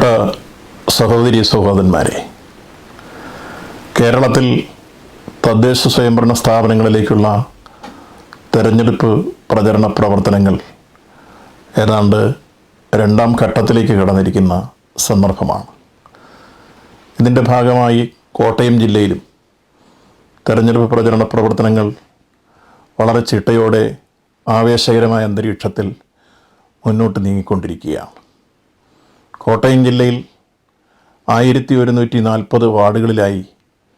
പ്രിയപ്പെട്ട സഹോദരി സഹോദരന്മാരെ, കേരളത്തിൽ തദ്ദേശ സ്വയംഭരണ സ്ഥാപനങ്ങളിലേക്കുള്ള തെരഞ്ഞെടുപ്പ് പ്രചരണ പ്രവർത്തനങ്ങൾ ഏതാണ്ട് രണ്ടാം ഘട്ടത്തിലേക്ക് കടന്നിരിക്കുന്ന സന്ദർഭമാണ്. ഇതിൻ്റെ ഭാഗമായി കോട്ടയം ജില്ലയിലും തെരഞ്ഞെടുപ്പ് പ്രചരണ പ്രവർത്തനങ്ങൾ വളരെ ചിട്ടയോടെ ആവേശകരമായ അന്തരീക്ഷത്തിൽ മുന്നോട്ട് നീങ്ങിക്കൊണ്ടിരിക്കുകയാണ്. കോട്ടയം ജില്ലയിൽ 1140 വാർഡുകളിലായി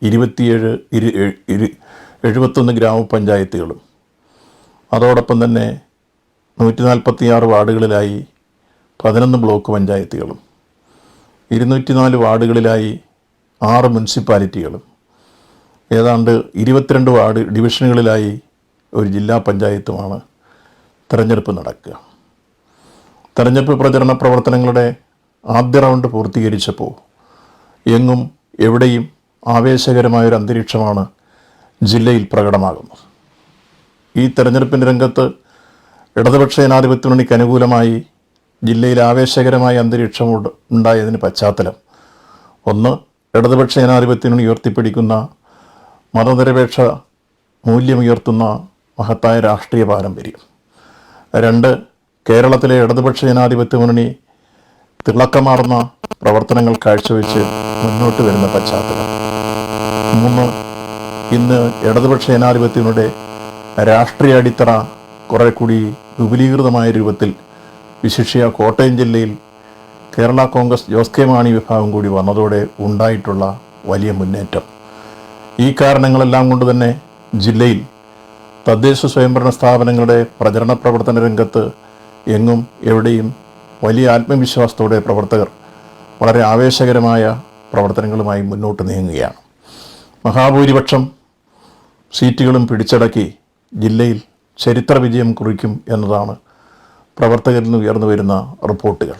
71 ഗ്രാമപഞ്ചായത്തുകളും അതോടൊപ്പം തന്നെ 146 വാർഡുകളിലായി 11 ബ്ലോക്ക് പഞ്ചായത്തുകളും 204 വാർഡുകളിലായി 6 മുനിസിപ്പാലിറ്റികളും ഏതാണ്ട് 22 വാർഡ് ഡിവിഷനുകളിലായി ഒരു ജില്ലാ പഞ്ചായത്തുമാണ് തെരഞ്ഞെടുപ്പ് നടക്കുക. തെരഞ്ഞെടുപ്പ് പ്രചരണ പ്രവർത്തനങ്ങളുടെ ആദ്യ റൗണ്ട് പൂർത്തീകരിച്ചപ്പോൾ എങ്ങും എവിടെയും ആവേശകരമായൊരു അന്തരീക്ഷമാണ് ജില്ലയിൽ പ്രകടമാകുന്നത്. ഈ തെരഞ്ഞെടുപ്പിൻ്റെ രംഗത്ത് ഇടതുപക്ഷ ജനാധിപത്യ മുന്നണിക്ക് അനുകൂലമായി ജില്ലയിൽ ആവേശകരമായ അന്തരീക്ഷം ഉണ്ടായതിന് പശ്ചാത്തലം ഒന്ന്, ഇടതുപക്ഷ ജനാധിപത്യ മുന്നണി ഉയർത്തിപ്പിടിക്കുന്ന മതനിരപേക്ഷ മൂല്യമുയർത്തുന്ന മഹത്തായ രാഷ്ട്രീയ പാരമ്പര്യം. 2, കേരളത്തിലെ ഇടതുപക്ഷ ജനാധിപത്യ മുന്നണി തിളക്കമാർന്ന പ്രവർത്തനങ്ങൾ കാഴ്ചവെച്ച് മുന്നോട്ട് വരുന്ന പശ്ചാത്തലം. 3, ഇന്ന് ഇടതുപക്ഷ ജനാധിപത്യങ്ങളുടെ രാഷ്ട്രീയ അടിത്തറ കുറെ കൂടി വിപുലീകൃതമായ രൂപത്തിൽ വിശിഷ്യ കോട്ടയം ജില്ലയിൽ കേരള കോൺഗ്രസ് ജോസ് കെ മാണി വിഭാഗം കൂടി വന്നതോടെ ഉണ്ടായിട്ടുള്ള വലിയ മുന്നേറ്റം. ഈ കാരണങ്ങളെല്ലാം കൊണ്ട് തന്നെ ജില്ലയിൽ തദ്ദേശ സ്വയംഭരണ സ്ഥാപനങ്ങളുടെ പ്രചരണ പ്രവർത്തന രംഗത്ത് എങ്ങും എവിടെയും വലിയ ആത്മവിശ്വാസത്തോടെ പ്രവർത്തകർ വളരെ ആവേശകരമായ പ്രവർത്തനങ്ങളുമായി മുന്നോട്ട് നീങ്ങുകയാണ്. മഹാഭൂരിപക്ഷം സീറ്റുകളും പിടിച്ചടക്കി ജില്ലയിൽ ചരിത്ര വിജയം കുറിക്കും എന്നതാണ് പ്രവർത്തകരിൽ നിന്ന് ഉയർന്നു വരുന്ന റിപ്പോർട്ടുകൾ.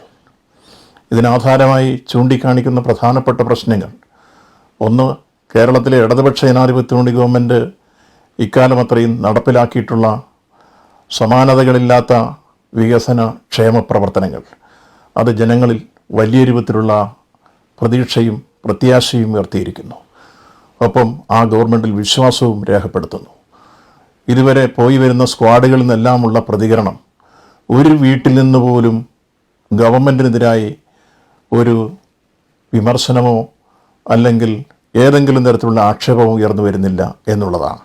ഇതിനാധാരമായി ചൂണ്ടിക്കാണിക്കുന്ന പ്രധാനപ്പെട്ട പ്രശ്നങ്ങൾ: ഒന്ന്, കേരളത്തിലെ ഇടതുപക്ഷ ജനാധിപത്യ മുന്നണി ഗവൺമെൻറ് ഇക്കാലം അത്രയും നടപ്പിലാക്കിയിട്ടുള്ള സമാനതകളില്ലാത്ത വികസന ക്ഷേമ പ്രവർത്തനങ്ങൾ. അത് ജനങ്ങളിൽ വലിയ രൂപത്തിലുള്ള പ്രതീക്ഷയും പ്രത്യാശയും ഉയർത്തിയിരിക്കുന്നു. ഒപ്പം ആ ഗവൺമെൻറ്റിൽ വിശ്വാസവും രേഖപ്പെടുത്തുന്നു. ഇതുവരെ പോയി വരുന്ന സ്ക്വാഡുകളിൽ നിന്നെല്ലാമുള്ള പ്രതികരണം ഒരു വീട്ടിൽ നിന്ന് പോലും ഗവൺമെൻറ്റിനെതിരായി ഒരു വിമർശനമോ അല്ലെങ്കിൽ ഏതെങ്കിലും തരത്തിലുള്ള ആക്ഷേപമോ ഉയർന്നു വരുന്നില്ല എന്നുള്ളതാണ്.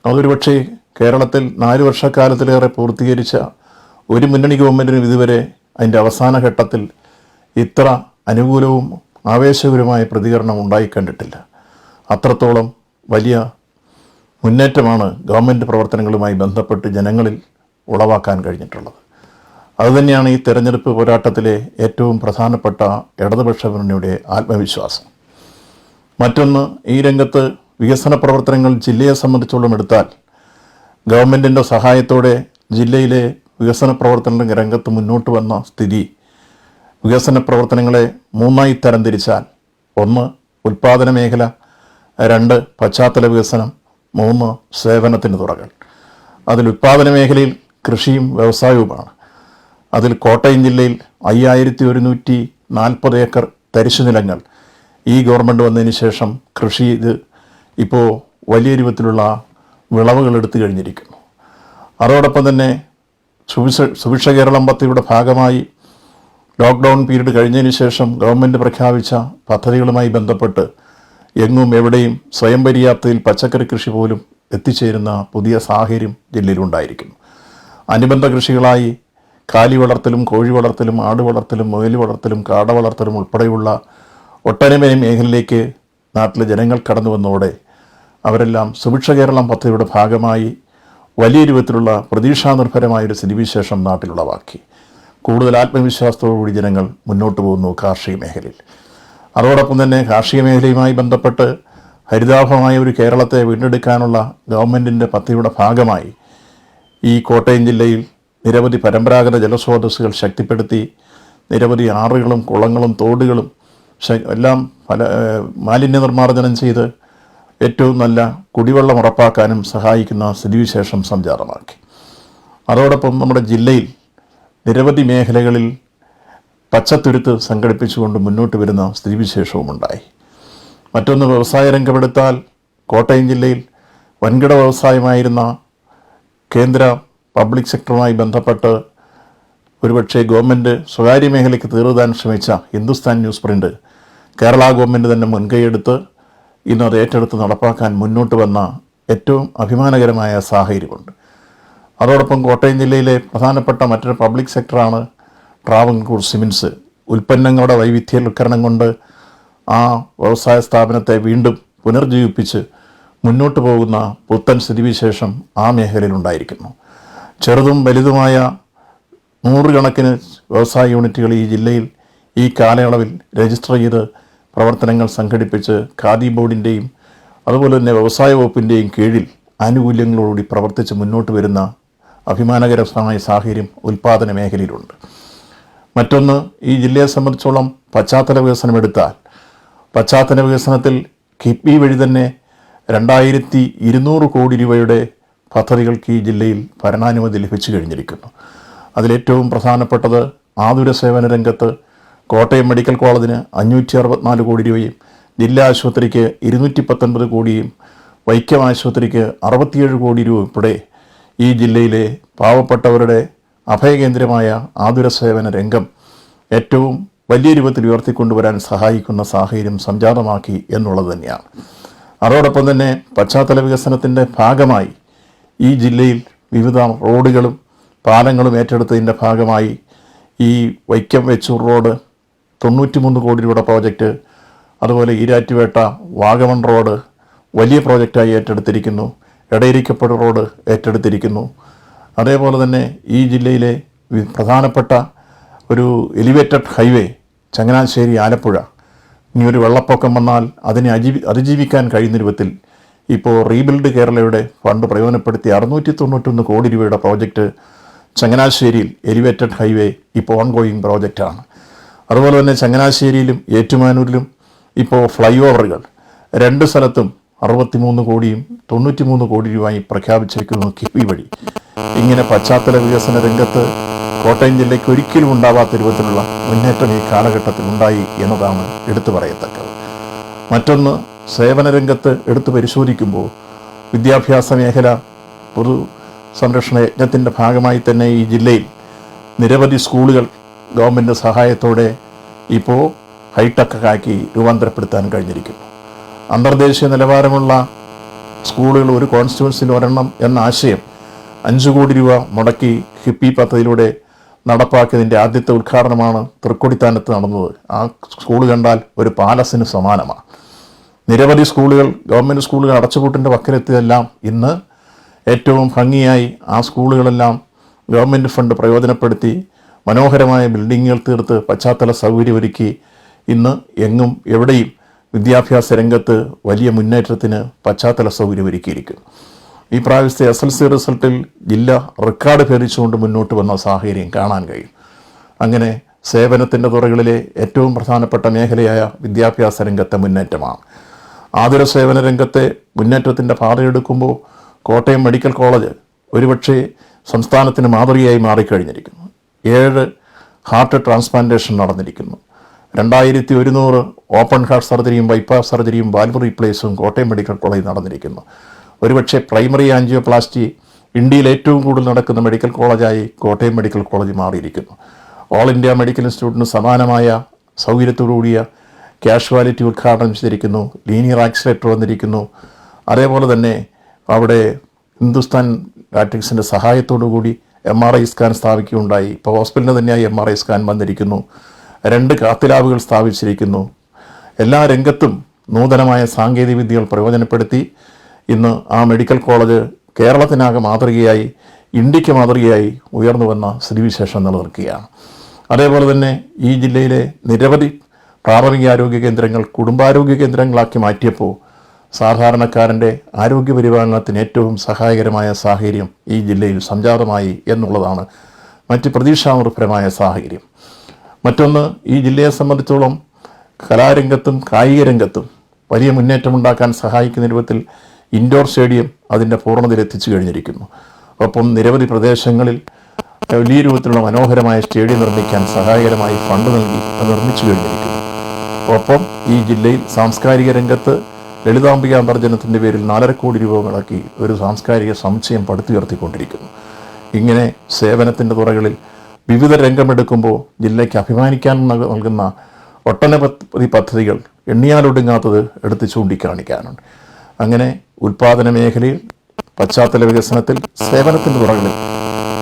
അതൊരു പക്ഷേ കേരളത്തിൽ 4 വർഷക്കാലത്തിലേറെ പൂർത്തീകരിച്ച ഒരു മുന്നണി ഗവൺമെൻറ്റിനും ഇതുവരെ അതിൻ്റെ അവസാന ഘട്ടത്തിൽ ഇത്ര അനുകൂലവും ആവേശകരമായ പ്രതികരണം ഉണ്ടായിക്കണ്ടിട്ടില്ല. അത്രത്തോളം വലിയ മുന്നേറ്റമാണ് ഗവൺമെൻറ് പ്രവർത്തനങ്ങളുമായി ബന്ധപ്പെട്ട് ജനങ്ങളിൽ ഉളവാക്കാൻ കഴിഞ്ഞിട്ടുള്ളത്. അതുതന്നെയാണ് ഈ തെരഞ്ഞെടുപ്പ് പോരാട്ടത്തിലെ ഏറ്റവും പ്രധാനപ്പെട്ട ഇടതുപക്ഷ മുന്നണിയുടെ ആത്മവിശ്വാസം. മറ്റൊന്ന്, ഈ രംഗത്ത് വികസന പ്രവർത്തനങ്ങൾ ജില്ലയെ സംബന്ധിച്ചോളം എടുത്താൽ ഗവൺമെൻറ്റിൻ്റെ സഹായത്തോടെ ജില്ലയിലെ വികസന പ്രവർത്തന രംഗത്ത് മുന്നോട്ട് വന്ന സ്ഥിതി വികസന പ്രവർത്തനങ്ങളെ 3ആയി തരംതിരിച്ചാൽ: 1, ഉൽപ്പാദന മേഖല; 2, പശ്ചാത്തല വികസനം; 3, സേവനത്തിന് തുറകൾ. അതിൽ ഉൽപ്പാദന മേഖലയിൽ കൃഷിയും വ്യവസായവുമാണ്. അതിൽ കോട്ടയം ജില്ലയിൽ 5140 ഏക്കർ തരിശു നിലങ്ങൾ ഈ ഗവൺമെൻറ് വന്നതിന് ശേഷം കൃഷി ഇപ്പോൾ വലിയ രൂപത്തിലുള്ള വിളവുകൾ എടുത്തു കഴിഞ്ഞിരിക്കുന്നു. അതോടൊപ്പം തന്നെ സുഭിക്ഷ കേരളം പദ്ധതിയുടെ ഭാഗമായി ലോക്ക്ഡൗൺ പീരീഡ് കഴിഞ്ഞതിന് ശേഷം ഗവൺമെൻറ് പ്രഖ്യാപിച്ച പദ്ധതികളുമായി ബന്ധപ്പെട്ട് എങ്ങും എവിടെയും സ്വയം പര്യാപ്തയിൽ പച്ചക്കറി കൃഷി പോലും എത്തിച്ചേരുന്ന പുതിയ സാഹചര്യം ജില്ലയിലുണ്ടായിരിക്കുന്നു. അനുബന്ധ കൃഷികളായി കാലി വളർത്തലും കോഴി വളർത്തലും ആട് വളർത്തലും മുയൽ വളർത്തലും കാട വളർത്തലും ഉൾപ്പെടെയുള്ള ഒട്ടനവധി മേഖലയിലേക്ക് നാട്ടിലെ ജനങ്ങൾ കടന്നു വന്നതോടെ അവരെല്ലാം സുഭിക്ഷ കേരളം പദ്ധതിയുടെ ഭാഗമായി വലിയ രൂപത്തിലുള്ള പ്രതീക്ഷാനിർഭരമായൊരു സ്ഥിതിവിശേഷം നാട്ടിലുളവാക്കി. കൂടുതൽ ആത്മവിശ്വാസത്തോടുകൂടി ജനങ്ങൾ മുന്നോട്ട് പോകുന്നു കാർഷിക മേഖലയിൽ. അതോടൊപ്പം തന്നെ കാർഷിക മേഖലയുമായി ബന്ധപ്പെട്ട് ഹരിതാഭമായ ഒരു കേരളത്തെ വീണ്ടെടുക്കാനുള്ള ഗവൺമെൻറ്റിൻ്റെ പദ്ധതിയുടെ ഭാഗമായി ഈ കോട്ടയം ജില്ലയിൽ നിരവധി പരമ്പരാഗത ജലസ്രോതസ്സുകൾ ശക്തിപ്പെടുത്തി നിരവധി ആറുകളും കുളങ്ങളും തോടുകളും എല്ലാം മാലിന്യ നിർമ്മാർജ്ജനം ചെയ്ത് ഏറ്റവും നല്ല കുടിവെള്ളം ഉറപ്പാക്കാനും സഹായിക്കുന്ന സ്ഥിതിവിശേഷം സംജാതമാക്കി. അതോടൊപ്പം നമ്മുടെ ജില്ലയിൽ നിരവധി മേഖലകളിൽ പച്ചത്തുരുത്ത് സംഘടിപ്പിച്ചുകൊണ്ട് മുന്നോട്ട് വരുന്ന സ്ഥിതിവിശേഷവുമുണ്ടായി. മറ്റൊന്ന് വ്യവസായ രംഗമെടുത്താൽ കോട്ടയം ജില്ലയിൽ വൻകിട വ്യവസായമായിരുന്ന കേന്ദ്ര പബ്ലിക് സെക്ടറുമായി ബന്ധപ്പെട്ട് ഒരുപക്ഷെ ഗവൺമെൻറ് സ്വകാര്യ മേഖലയ്ക്ക് തീർത്താൻ ശ്രമിച്ച Hindustan news print Kerala government തന്നെ മുൻകൈയെടുത്ത് ഇന്നത് ഏറ്റെടുത്ത് നടപ്പാക്കാൻ മുന്നോട്ട് വന്ന ഏറ്റവും അഭിമാനകരമായ സാഹചര്യമുണ്ട്. അതോടൊപ്പം കോട്ടയം ജില്ലയിലെ പ്രധാനപ്പെട്ട മറ്റൊരു പബ്ലിക് സെക്ടറാണ് ട്രാവൻകൂർ സിമൻസ്. ഉൽപ്പന്നങ്ങളുടെ വൈവിധ്യവൽക്കരണം കൊണ്ട് ആ വ്യവസായ സ്ഥാപനത്തെ വീണ്ടും പുനർജീവിപ്പിച്ച് മുന്നോട്ട് പോകുന്ന പുത്തൻ സ്ഥിതിവിശേഷം ആ മേഖലയിലുണ്ടായിരിക്കുന്നു. ചെറുതും വലുതുമായ നൂറുകണക്കിന് വ്യവസായ യൂണിറ്റുകൾ ഈ ജില്ലയിൽ ഈ കാലയളവിൽ രജിസ്റ്റർ ചെയ്ത് പ്രവർത്തനങ്ങൾ സംഘടിപ്പിച്ച് ഖാദി ബോർഡിൻ്റെയും അതുപോലെ തന്നെ വ്യവസായ വകുപ്പിൻ്റെയും കീഴിൽ ആനുകൂല്യങ്ങളോടുകൂടി പ്രവർത്തിച്ച് മുന്നോട്ട് വരുന്ന അഭിമാനകരമായ സാഹചര്യം ഉൽപ്പാദന മേഖലയിലുണ്ട്. മറ്റൊന്ന്, ഈ ജില്ലയെ സംബന്ധിച്ചോളം പശ്ചാത്തല വികസനം എടുത്താൽ പശ്ചാത്തല വികസനത്തിൽ കിഫ്ബി വഴി തന്നെ 2200 കോടി രൂപയുടെ പദ്ധതികൾക്ക് ഈ ജില്ലയിൽ ഭരണാനുമതി ലഭിച്ചു കഴിഞ്ഞിരിക്കുന്നു. അതിലേറ്റവും പ്രധാനപ്പെട്ടത് ആതുര സേവന രംഗത്ത് കോട്ടയം മെഡിക്കൽ കോളേജിന് 564 കോടി രൂപയും ജില്ലാ ആശുപത്രിക്ക് 219 കോടിയും വൈക്കം ആശുപത്രിക്ക് 67 കോടി രൂപ ഉൾപ്പെടെ ഈ ജില്ലയിലെ പാവപ്പെട്ടവരുടെ അഭയകേന്ദ്രമായ ആതുര സേവന രംഗം ഏറ്റവും വലിയ രൂപത്തിൽ ഉയർത്തിക്കൊണ്ടുവരാൻ സഹായിക്കുന്ന സാഹചര്യം സംജാതമാക്കി എന്നുള്ളത് തന്നെയാണ്. അതോടൊപ്പം തന്നെ പശ്ചാത്തല വികസനത്തിൻ്റെ ഭാഗമായി ഈ ജില്ലയിൽ വിവിധ റോഡുകളും പാലങ്ങളും ഏറ്റെടുത്തതിൻ്റെ ഭാഗമായി ഈ വൈക്കം വെച്ചൂർ റോഡ് 93 കോടി രൂപയുടെ പ്രോജക്റ്റ്, അതുപോലെ ഈരാറ്റുപേട്ട വാഗമൺ റോഡ് വലിയ പ്രോജക്റ്റായി ഏറ്റെടുത്തിരിക്കുന്നു. എടയിരിക്കപ്പുഴ റോഡ് ഏറ്റെടുത്തിരിക്കുന്നു. അതേപോലെ തന്നെ ഈ ജില്ലയിലെ പ്രധാനപ്പെട്ട ഒരു എലിവേറ്റഡ് ഹൈവേ ചങ്ങനാശ്ശേരി ആലപ്പുഴ, ഇനി ഒരു വെള്ളപ്പൊക്കം വന്നാൽ അതിനെ അതിജീവിക്കാൻ കഴിയുന്ന രൂപത്തിൽ ഇപ്പോൾ റീബിൽഡ് കേരളയുടെ ഫണ്ട് പ്രയോജനപ്പെടുത്തി 691 കോടി രൂപയുടെ പ്രോജക്റ്റ് ചങ്ങനാശ്ശേരിയിൽ എലിവേറ്റഡ് ഹൈവേ ഇപ്പോൾ ഓൺഗോയിങ് പ്രോജക്റ്റാണ്. അതുപോലെ തന്നെ ചങ്ങനാശ്ശേരിയിലും ഏറ്റുമാനൂരിലും ഇപ്പോൾ ഫ്ലൈ ഓവറുകൾ 2 സ്ഥലത്തും 63 കോടിയും 93 കോടി രൂപയും പ്രഖ്യാപിച്ചിരിക്കുന്നു കിഫ്ബി വഴി. ഇങ്ങനെ പശ്ചാത്തല വികസന രംഗത്ത് കോട്ടയം ജില്ലയ്ക്ക് ഒരിക്കലും ഉണ്ടാവാത്ത രൂപത്തിലുള്ള മുന്നേറ്റം ഈ കാലഘട്ടത്തിൽ ഉണ്ടായി എന്നതാണ് എടുത്തു പറയത്തക്കത്. മറ്റൊന്ന്, സേവന രംഗത്ത് എടുത്തു പരിശോധിക്കുമ്പോൾ വിദ്യാഭ്യാസ മേഖല പൊതു സംരക്ഷണ യജ്ഞത്തിൻ്റെ ഭാഗമായി തന്നെ ഈ ജില്ലയിൽ നിരവധി സ്കൂളുകൾ ഗവൺമെൻറ് സഹായത്തോടെ ഇപ്പോൾ ഹൈടെക്കാക്കി രൂപാന്തരപ്പെടുത്താൻ കഴിഞ്ഞിരിക്കുന്നു. അന്തർദേശീയ നിലവാരമുള്ള സ്കൂളുകൾ ഒരു കോൺസ്റ്റിറ്റ്യുവൻസിൽ ഒരെണ്ണം എന്ന ആശയം 5 കോടി രൂപ മുടക്കി ഹിപ്പി പദ്ധതിയിലൂടെ നടപ്പാക്കിയതിൻ്റെ ആദ്യത്തെ ഉദ്ഘാടനമാണ് തൃക്കൊടിത്താനത്ത് നടന്നത്. ആ സ്കൂൾ കണ്ടാൽ ഒരു പാലസിന് സമാനമാണ്. നിരവധി സ്കൂളുകൾ, ഗവൺമെൻറ് സ്കൂളുകൾ അടച്ചുപൂട്ടിൻ്റെ വക്കിലെത്തിയതെല്ലാം ഇന്ന് ഏറ്റവും ഭംഗിയായി ആ സ്കൂളുകളെല്ലാം ഗവൺമെൻറ് ഫണ്ട് പ്രയോജനപ്പെടുത്തി മനോഹരമായ ബിൽഡിങ്ങുകൾ തീർത്ത് പശ്ചാത്തല സൗകര്യമൊരുക്കി ഇന്ന് എങ്ങും എവിടെയും വിദ്യാഭ്യാസ രംഗത്ത് വലിയ മുന്നേറ്റത്തിന് പശ്ചാത്തല സൗകര്യമൊരുക്കിയിരിക്കുന്നു. ഈ പ്രാവശ്യത്തെ SLC റിസൾട്ടിൽ ജില്ല റെക്കോർഡ് ഭേദിച്ചുകൊണ്ട് മുന്നോട്ട് വന്ന സാഹചര്യം കാണാൻ കഴിയും. അങ്ങനെ സേവനത്തിൻ്റെ തുറകളിലെ ഏറ്റവും പ്രധാനപ്പെട്ട മേഖലയായ വിദ്യാഭ്യാസ രംഗത്തെ മുന്നേറ്റമാണ്. ആതുര സേവന രംഗത്തെ മുന്നേറ്റത്തിൻ്റെ പാതയെടുക്കുമ്പോൾ കോട്ടയം മെഡിക്കൽ കോളേജ് ഒരുപക്ഷെ സംസ്ഥാനത്തിന് മാതൃകയായി മാറിക്കഴിഞ്ഞിരിക്കുന്നു. 7 ഹാർട്ട് ട്രാൻസ്പ്ലാന്റേഷൻ നടന്നിരിക്കുന്നു. 2100 ഓപ്പൺ ഹാർട്ട് സർജറിയും ബൈപ്പാസ് സർജറിയും വാൽവ് റീപ്ലേസും കോട്ടയം മെഡിക്കൽ കോളേജ് നടന്നിരിക്കുന്നു. ഒരുപക്ഷെ പ്രൈമറി ആൻജിയോപ്ലാസ്റ്റി ഇന്ത്യയിൽ ഏറ്റവും കൂടുതൽ നടക്കുന്ന മെഡിക്കൽ കോളേജായി കോട്ടയം മെഡിക്കൽ കോളേജ് മാറിയിരിക്കുന്നു. ഓൾ ഇന്ത്യ മെഡിക്കൽ ഇൻസ്റ്റിറ്റ്യൂട്ടിന് സമാനമായ സൗകര്യത്തോടുകൂടിയ കാഷ്വാലിറ്റി ഉദ്ഘാടനം ചെയ്തിരിക്കുന്നു. ലീനിയർ ആക്സിലേറ്റർ വന്നിരിക്കുന്നു. അതേപോലെ തന്നെ അവിടെ ഹിന്ദുസ്ഥാൻ ലാറ്റിക്സിൻ്റെ സഹായത്തോടു കൂടി MRI സ്കാൻ സ്ഥാപിക്കുകയുണ്ടായി. ഇപ്പോൾ ഹോസ്പിറ്റലിന് തന്നെയായി MRI സ്കാൻ വന്നിരിക്കുന്നു. 2 കാത്ത് സ്ഥാപിച്ചിരിക്കുന്നു. എല്ലാ രംഗത്തും നൂതനമായ സാങ്കേതിക വിദ്യകൾ പ്രയോജനപ്പെടുത്തി ഇന്ന് ആ മെഡിക്കൽ കോളേജ് കേരളത്തിനാകെ മാതൃകയായി, ഇന്ത്യക്ക് മാതൃകയായി ഉയർന്നു വന്ന സ്ഥിതിവിശേഷം നിലനിൽക്കുകയാണ്. അതേപോലെ തന്നെ ഈ ജില്ലയിലെ നിരവധി പ്രാഥമിക ആരോഗ്യ കേന്ദ്രങ്ങൾ കുടുംബാരോഗ്യ കേന്ദ്രങ്ങളാക്കി മാറ്റിയപ്പോൾ സാധാരണക്കാരൻ്റെ ആരോഗ്യപരിപാലനത്തിന് ഏറ്റവും സഹായകരമായ സാഹചര്യം ഈ ജില്ലയിൽ സംജാതമായി എന്നുള്ളതാണ് മറ്റ് പ്രതീക്ഷാനിർഭരമായ സാഹചര്യം. മറ്റൊന്ന്, ഈ ജില്ലയെ സംബന്ധിച്ചോളം കലാരംഗത്തും കായിക രംഗത്തും വലിയ മുന്നേറ്റമുണ്ടാക്കാൻ സഹായിക്കുന്ന രൂപത്തിൽ ഇൻഡോർ സ്റ്റേഡിയം അതിൻ്റെ പൂർണ്ണതയിൽ എത്തിച്ചു കഴിഞ്ഞിരിക്കുന്നു. ഒപ്പം നിരവധി പ്രദേശങ്ങളിൽ വലിയ രൂപത്തിലുള്ള മനോഹരമായ സ്റ്റേഡിയം നിർമ്മിക്കാൻ സഹായകരമായി ഫണ്ട് നൽകി അത് നിർമ്മിച്ചു കഴിഞ്ഞിരിക്കുന്നു. ഒപ്പം ഈ ജില്ലയിൽ സാംസ്കാരിക രംഗത്ത് ലളിതാംബിക അന്തർജനത്തിൻ്റെ പേരിൽ 4.5 കോടി രൂപ മുടക്കി ഒരു സാംസ്കാരിക സമുച്ചയം പടുത്തുയർത്തിക്കൊണ്ടിരിക്കുന്നു. ഇങ്ങനെ സേവനത്തിൻ്റെ തുറകളിൽ വിവിധ രംഗമെടുക്കുമ്പോൾ ജില്ലയ്ക്ക് അഭിമാനിക്കാൻ നൽകുന്ന ഒട്ടനവധി പദ്ധതികൾ എണ്ണിയാലൊടുങ്ങാത്തത് എടുത്ത് ചൂണ്ടിക്കാണിക്കാനുണ്ട്. അങ്ങനെ ഉൽപ്പാദന മേഖലയിൽ, പശ്ചാത്തല വികസനത്തിൽ, സേവനത്തിൻ്റെ തുറകളിൽ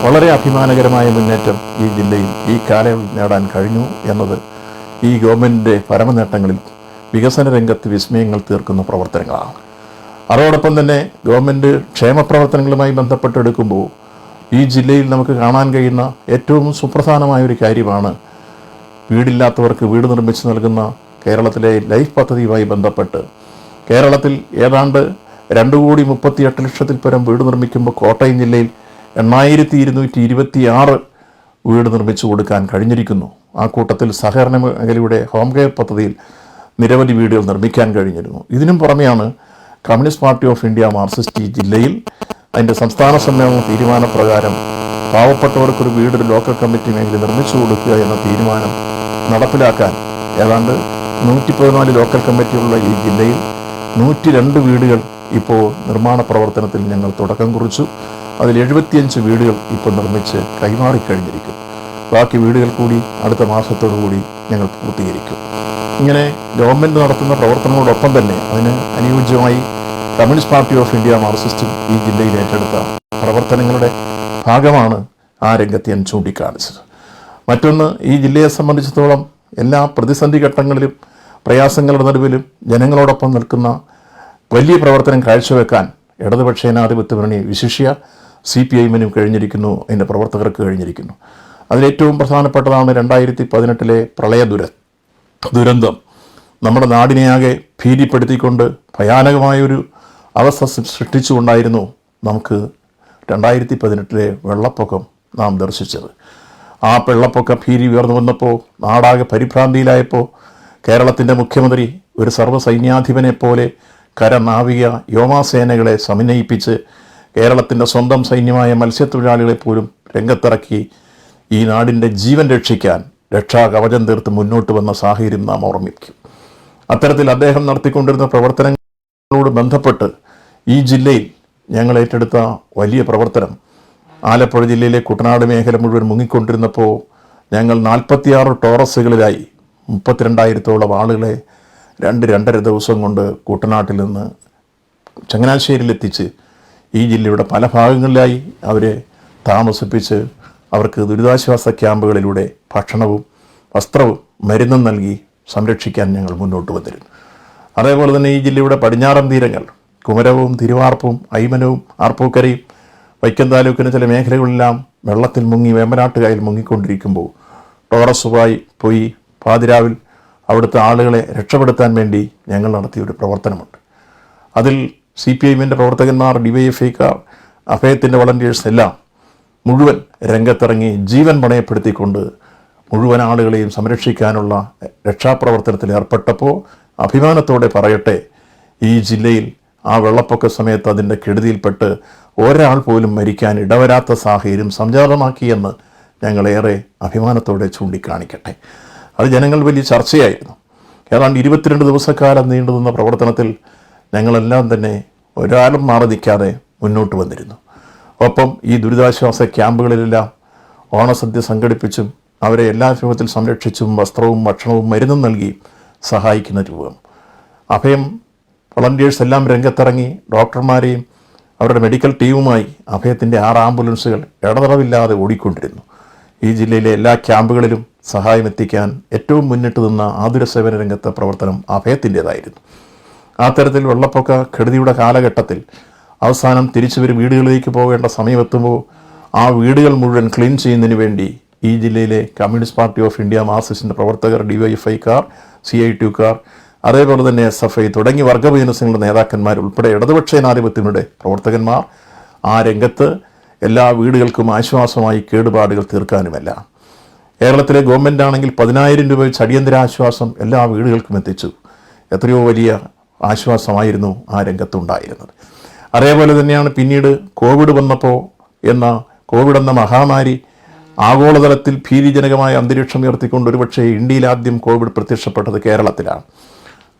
വളരെ അഭിമാനകരമായ മുന്നേറ്റം ഈ ജില്ലയിൽ ഈ കാലയളവിൽ നേടാൻ കഴിഞ്ഞു എന്നത് ഈ ഗവൺമെൻറ്റിൻ്റെ പരമനേട്ടങ്ങളിൽ വികസന രംഗത്ത് വിസ്മയങ്ങൾ തീർക്കുന്ന പ്രവർത്തനങ്ങളാണ്. അതോടൊപ്പം തന്നെ ഗവൺമെൻറ് ക്ഷേമ പ്രവർത്തനങ്ങളുമായി ബന്ധപ്പെട്ടെടുക്കുമ്പോൾ ഈ ജില്ലയിൽ നമുക്ക് കാണാൻ കഴിയുന്ന ഏറ്റവും സുപ്രധാനമായ ഒരു കാര്യമാണ് വീടില്ലാത്തവർക്ക് വീട് നിർമ്മിച്ച് നൽകുന്ന കേരളത്തിലെ ലൈഫ് പദ്ധതിയുമായി ബന്ധപ്പെട്ട് കേരളത്തിൽ ഏതാണ്ട് 2,38,00,000 പരം വീട് നിർമ്മിക്കുമ്പോൾ കോട്ടയം ജില്ലയിൽ 8,226 വീട് നിർമ്മിച്ചു കൊടുക്കാൻ കഴിഞ്ഞിരിക്കുന്നു. ആ കൂട്ടത്തിൽ സഹകരണ മേഖലയുടെ ഹോം കെയർ പദ്ധതിയിൽ നിരവധി വീടുകൾ നിർമ്മിക്കാൻ കഴിഞ്ഞിരുന്നു. ഇതിനും പുറമെയാണ് communist party of India Marxist ഈ ജില്ലയിൽ അതിൻ്റെ സംസ്ഥാന സമ്മേളന തീരുമാനപ്രകാരം പാവപ്പെട്ടവർക്കൊരു വീട് ലോക്കൽ കമ്മിറ്റി മേഖല നിർമ്മിച്ചു കൊടുക്കുക എന്ന തീരുമാനം നടപ്പിലാക്കാൻ ഏതാണ്ട് 114 ലോക്കൽ കമ്മിറ്റിയുള്ള ഈ ജില്ലയിൽ 102 വീടുകൾ ഇപ്പോൾ നിർമ്മാണ പ്രവർത്തനത്തിൽ ഞങ്ങൾ തുടക്കം കുറിച്ചു. അതിൽ 75 വീടുകൾ ഇപ്പോൾ നിർമ്മിച്ച് കൈമാറിക്കഴിഞ്ഞിരിക്കും. ബാക്കി വീടുകൾ കൂടി അടുത്ത മാസത്തോടു കൂടി ഞങ്ങൾ പൂർത്തീകരിക്കും. ഇങ്ങനെ ഗവൺമെൻറ് നടത്തുന്ന പ്രവർത്തനങ്ങളോടൊപ്പം തന്നെ അതിന് അനുയോജ്യമായി കമ്മ്യൂണിസ്റ്റ് പാർട്ടി ഓഫ് ഇന്ത്യ മാർക്സിസ്റ്റും ഈ ജില്ലയിൽ ഏറ്റെടുത്ത പ്രവർത്തനങ്ങളുടെ ഭാഗമാണ് ആ രംഗത്ത് ഞാൻ ചൂണ്ടിക്കാണിച്ചത്. മറ്റൊന്ന്, ഈ ജില്ലയെ സംബന്ധിച്ചിടത്തോളം എല്ലാ പ്രതിസന്ധി ഘട്ടങ്ങളിലും പ്രയാസങ്ങളുടെ നടുവിലും ജനങ്ങളോടൊപ്പം നിൽക്കുന്ന വലിയ പ്രവർത്തനം കാഴ്ചവെക്കാൻ ഇടതുപക്ഷ ജനാധിപത്യ മുന്നണി വിശിഷ്യ CPIM-നും കഴിഞ്ഞിരിക്കുന്നു, അതിൻ്റെ പ്രവർത്തകർക്ക് കഴിഞ്ഞിരിക്കുന്നു. അതിലേറ്റവും പ്രധാനപ്പെട്ടതാണ് 2018 പ്രളയ ദുരന്തം നമ്മുടെ നാടിനെയാകെ ഭീതിപ്പെടുത്തിക്കൊണ്ട് ഭയാനകമായൊരു അവസ്ഥ സൃഷ്ടിച്ചുകൊണ്ടായിരുന്നു നമുക്ക് 2018 വെള്ളപ്പൊക്കം നാം ദർശിച്ചത്. ആ വെള്ളപ്പൊക്ക ഭീതി ഉയർന്നു വന്നപ്പോൾ, നാടാകെ പരിഭ്രാന്തിയിലായപ്പോൾ കേരളത്തിൻ്റെ മുഖ്യമന്ത്രി ഒരു സർവ്വസൈന്യാധിപനെ പോലെ കര, നാവിക, വ്യോമസേനകളെ സമന്വയിപ്പിച്ച് കേരളത്തിൻ്റെ സ്വന്തം സൈന്യമായ മത്സ്യത്തൊഴിലാളികളെ പോലും രംഗത്തിറക്കി ഈ നാടിൻ്റെ ജീവൻ രക്ഷിക്കാൻ രക്ഷാകവചം തീർത്ത് മുന്നോട്ട് വന്ന സാഹചര്യം നാം ഓർമ്മിക്കും. അത്തരത്തിൽ അദ്ദേഹം നടത്തിക്കൊണ്ടിരുന്ന പ്രവർത്തനങ്ങളോട് ബന്ധപ്പെട്ട് ഈ ജില്ലയിൽ ഞങ്ങൾ ഏറ്റെടുത്ത വലിയ പ്രവർത്തനം, ആലപ്പുഴ ജില്ലയിലെ കുട്ടനാട് മേഖല മുഴുവൻ മുങ്ങിക്കൊണ്ടിരുന്നപ്പോൾ ഞങ്ങൾ 46 ടോറസുകളിലായി 32,000-ഓളം ആളുകളെ 2-2.5 ദിവസം കൊണ്ട് കുട്ടനാട്ടിൽ നിന്ന് ചങ്ങനാശ്ശേരിയിലെത്തിച്ച് ഈ ജില്ലയുടെ പല ഭാഗങ്ങളിലായി അവരെ താമസിപ്പിച്ച് അവർക്ക് ദുരിതാശ്വാസ ക്യാമ്പുകളിലൂടെ ഭക്ഷണവും വസ്ത്രവും മരുന്നും നൽകി സംരക്ഷിക്കാൻ ഞങ്ങൾ മുന്നോട്ട് വന്നിരുന്നു. അതേപോലെ തന്നെ ഈ ജില്ലയുടെ പടിഞ്ഞാറൻ തീരങ്ങൾ കുമരവും തിരുവാർപ്പും അയ്മനവും ആർപ്പൂക്കരയും വൈക്കം താലൂക്കിന് ചില മേഖലകളെല്ലാം വെള്ളത്തിൽ മുങ്ങി വേമ്പനാട്ടുകായൽ മുങ്ങിക്കൊണ്ടിരിക്കുമ്പോൾ ടോറസുമായി പോയി പാതിരാവിൽ അവിടുത്തെ ആളുകളെ രക്ഷപ്പെടുത്താൻ വേണ്ടി ഞങ്ങൾ നടത്തിയൊരു പ്രവർത്തനമുണ്ട്. അതിൽ CPIM-ൻ്റെ പ്രവർത്തകന്മാർ, DYFI-ക്കാർ, അഭയത്തിൻ്റെ വളണ്ടിയേഴ്സ് എല്ലാം മുഴുവൻ രംഗത്തിറങ്ങി ജീവൻ പണയപ്പെടുത്തിക്കൊണ്ട് മുഴുവൻ ആളുകളെയും സംരക്ഷിക്കാനുള്ള രക്ഷാപ്രവർത്തനത്തിൽ ഏർപ്പെട്ടപ്പോൾ അഭിമാനത്തോടെ പറയട്ടെ, ഈ ജില്ലയിൽ ആ വെള്ളപ്പൊക്ക സമയത്ത് അതിൻ്റെ കെടുതിയിൽപ്പെട്ട് ഒരാൾ പോലും മരിക്കാൻ ഇടവരാത്ത സാഹചര്യം സംജാതമാക്കിയെന്ന് ഞങ്ങളേറെ അഭിമാനത്തോടെ ചൂണ്ടിക്കാണിക്കട്ടെ. അത് ജനങ്ങൾ വലിയ ചർച്ചയായിരുന്നു. ഏതാണ്ട് 22 ദിവസക്കാലം നീണ്ടുനിന്ന പ്രവർത്തനത്തിൽ ഞങ്ങളെല്ലാം തന്നെ ഒരാളും മാറി നിൽക്കാതെ മുന്നോട്ട് വന്നിരുന്നു. ഒപ്പം ഈ ദുരിതാശ്വാസ ക്യാമ്പുകളിലെല്ലാം ഓണസദ്യ സംഘടിപ്പിച്ചും അവരെ എല്ലാ രൂപത്തിൽ സംരക്ഷിച്ചും വസ്ത്രവും ഭക്ഷണവും മരുന്നും നൽകി സഹായിക്കുന്ന രൂപം. അഭയം വളണ്ടിയേഴ്സ് എല്ലാം രംഗത്തിറങ്ങി ഡോക്ടർമാരെയും അവരുടെ മെഡിക്കൽ ടീമുമായി അഭയത്തിൻ്റെ 6 ആംബുലൻസുകൾ ഇടതടവില്ലാതെ ഓടിക്കൊണ്ടിരുന്നു. ഈ ജില്ലയിലെ എല്ലാ ക്യാമ്പുകളിലും സഹായം എത്തിക്കാൻ ഏറ്റവും മുന്നിട്ട് നിന്ന ആതുര സേവന രംഗത്തെ പ്രവർത്തനം അഭയത്തിൻ്റേതായിരുന്നു. ആ തരത്തിൽ വെള്ളപ്പൊക്ക കെടുതിയുടെ കാലഘട്ടത്തിൽ അവസാനം തിരിച്ചുവരും വീടുകളിലേക്ക് പോകേണ്ട സമയമെത്തുമ്പോൾ ആ വീടുകൾ മുഴുവൻ ക്ലീൻ ചെയ്യുന്നതിന് വേണ്ടി ഈ ജില്ലയിലെ കമ്മ്യൂണിസ്റ്റ് പാർട്ടി ഓഫ് ഇന്ത്യ മാർക്സിസ്റ്റിൻ്റെ പ്രവർത്തകർ, DYFI-ക്കാർ, CITU-ക്കാർ, അതേപോലെ തന്നെ SFI തുടങ്ങി വർഗബിസിനസ്സുകളുടെ നേതാക്കന്മാർ ഉൾപ്പെടെ ഇടതുപക്ഷ ജനാധിപത്യങ്ങളുടെ പ്രവർത്തകന്മാർ ആ രംഗത്ത് എല്ലാ വീടുകൾക്കും ആശ്വാസമായി കേടുപാടുകൾ തീർക്കാനുമല്ല. കേരളത്തിലെ ഗവൺമെൻറ് ആണെങ്കിൽ 10,000 രൂപ വെച്ച് അടിയന്തരാശ്വാസം എല്ലാ വീടുകൾക്കും എത്തിച്ചു. എത്രയോ വലിയ ആശ്വാസമായിരുന്നു ആ രംഗത്തുണ്ടായിരുന്നത്. അതേപോലെ തന്നെയാണ് പിന്നീട് കോവിഡ് വന്നപ്പോൾ കോവിഡ് എന്ന മഹാമാരി ആഗോളതലത്തിൽ ഭീതിജനകമായ അന്തരീക്ഷം ഉയർത്തിക്കൊണ്ട് ഒരുപക്ഷെ ഇന്ത്യയിൽ ആദ്യം കോവിഡ് പ്രത്യക്ഷപ്പെട്ടത് കേരളത്തിലാണ്.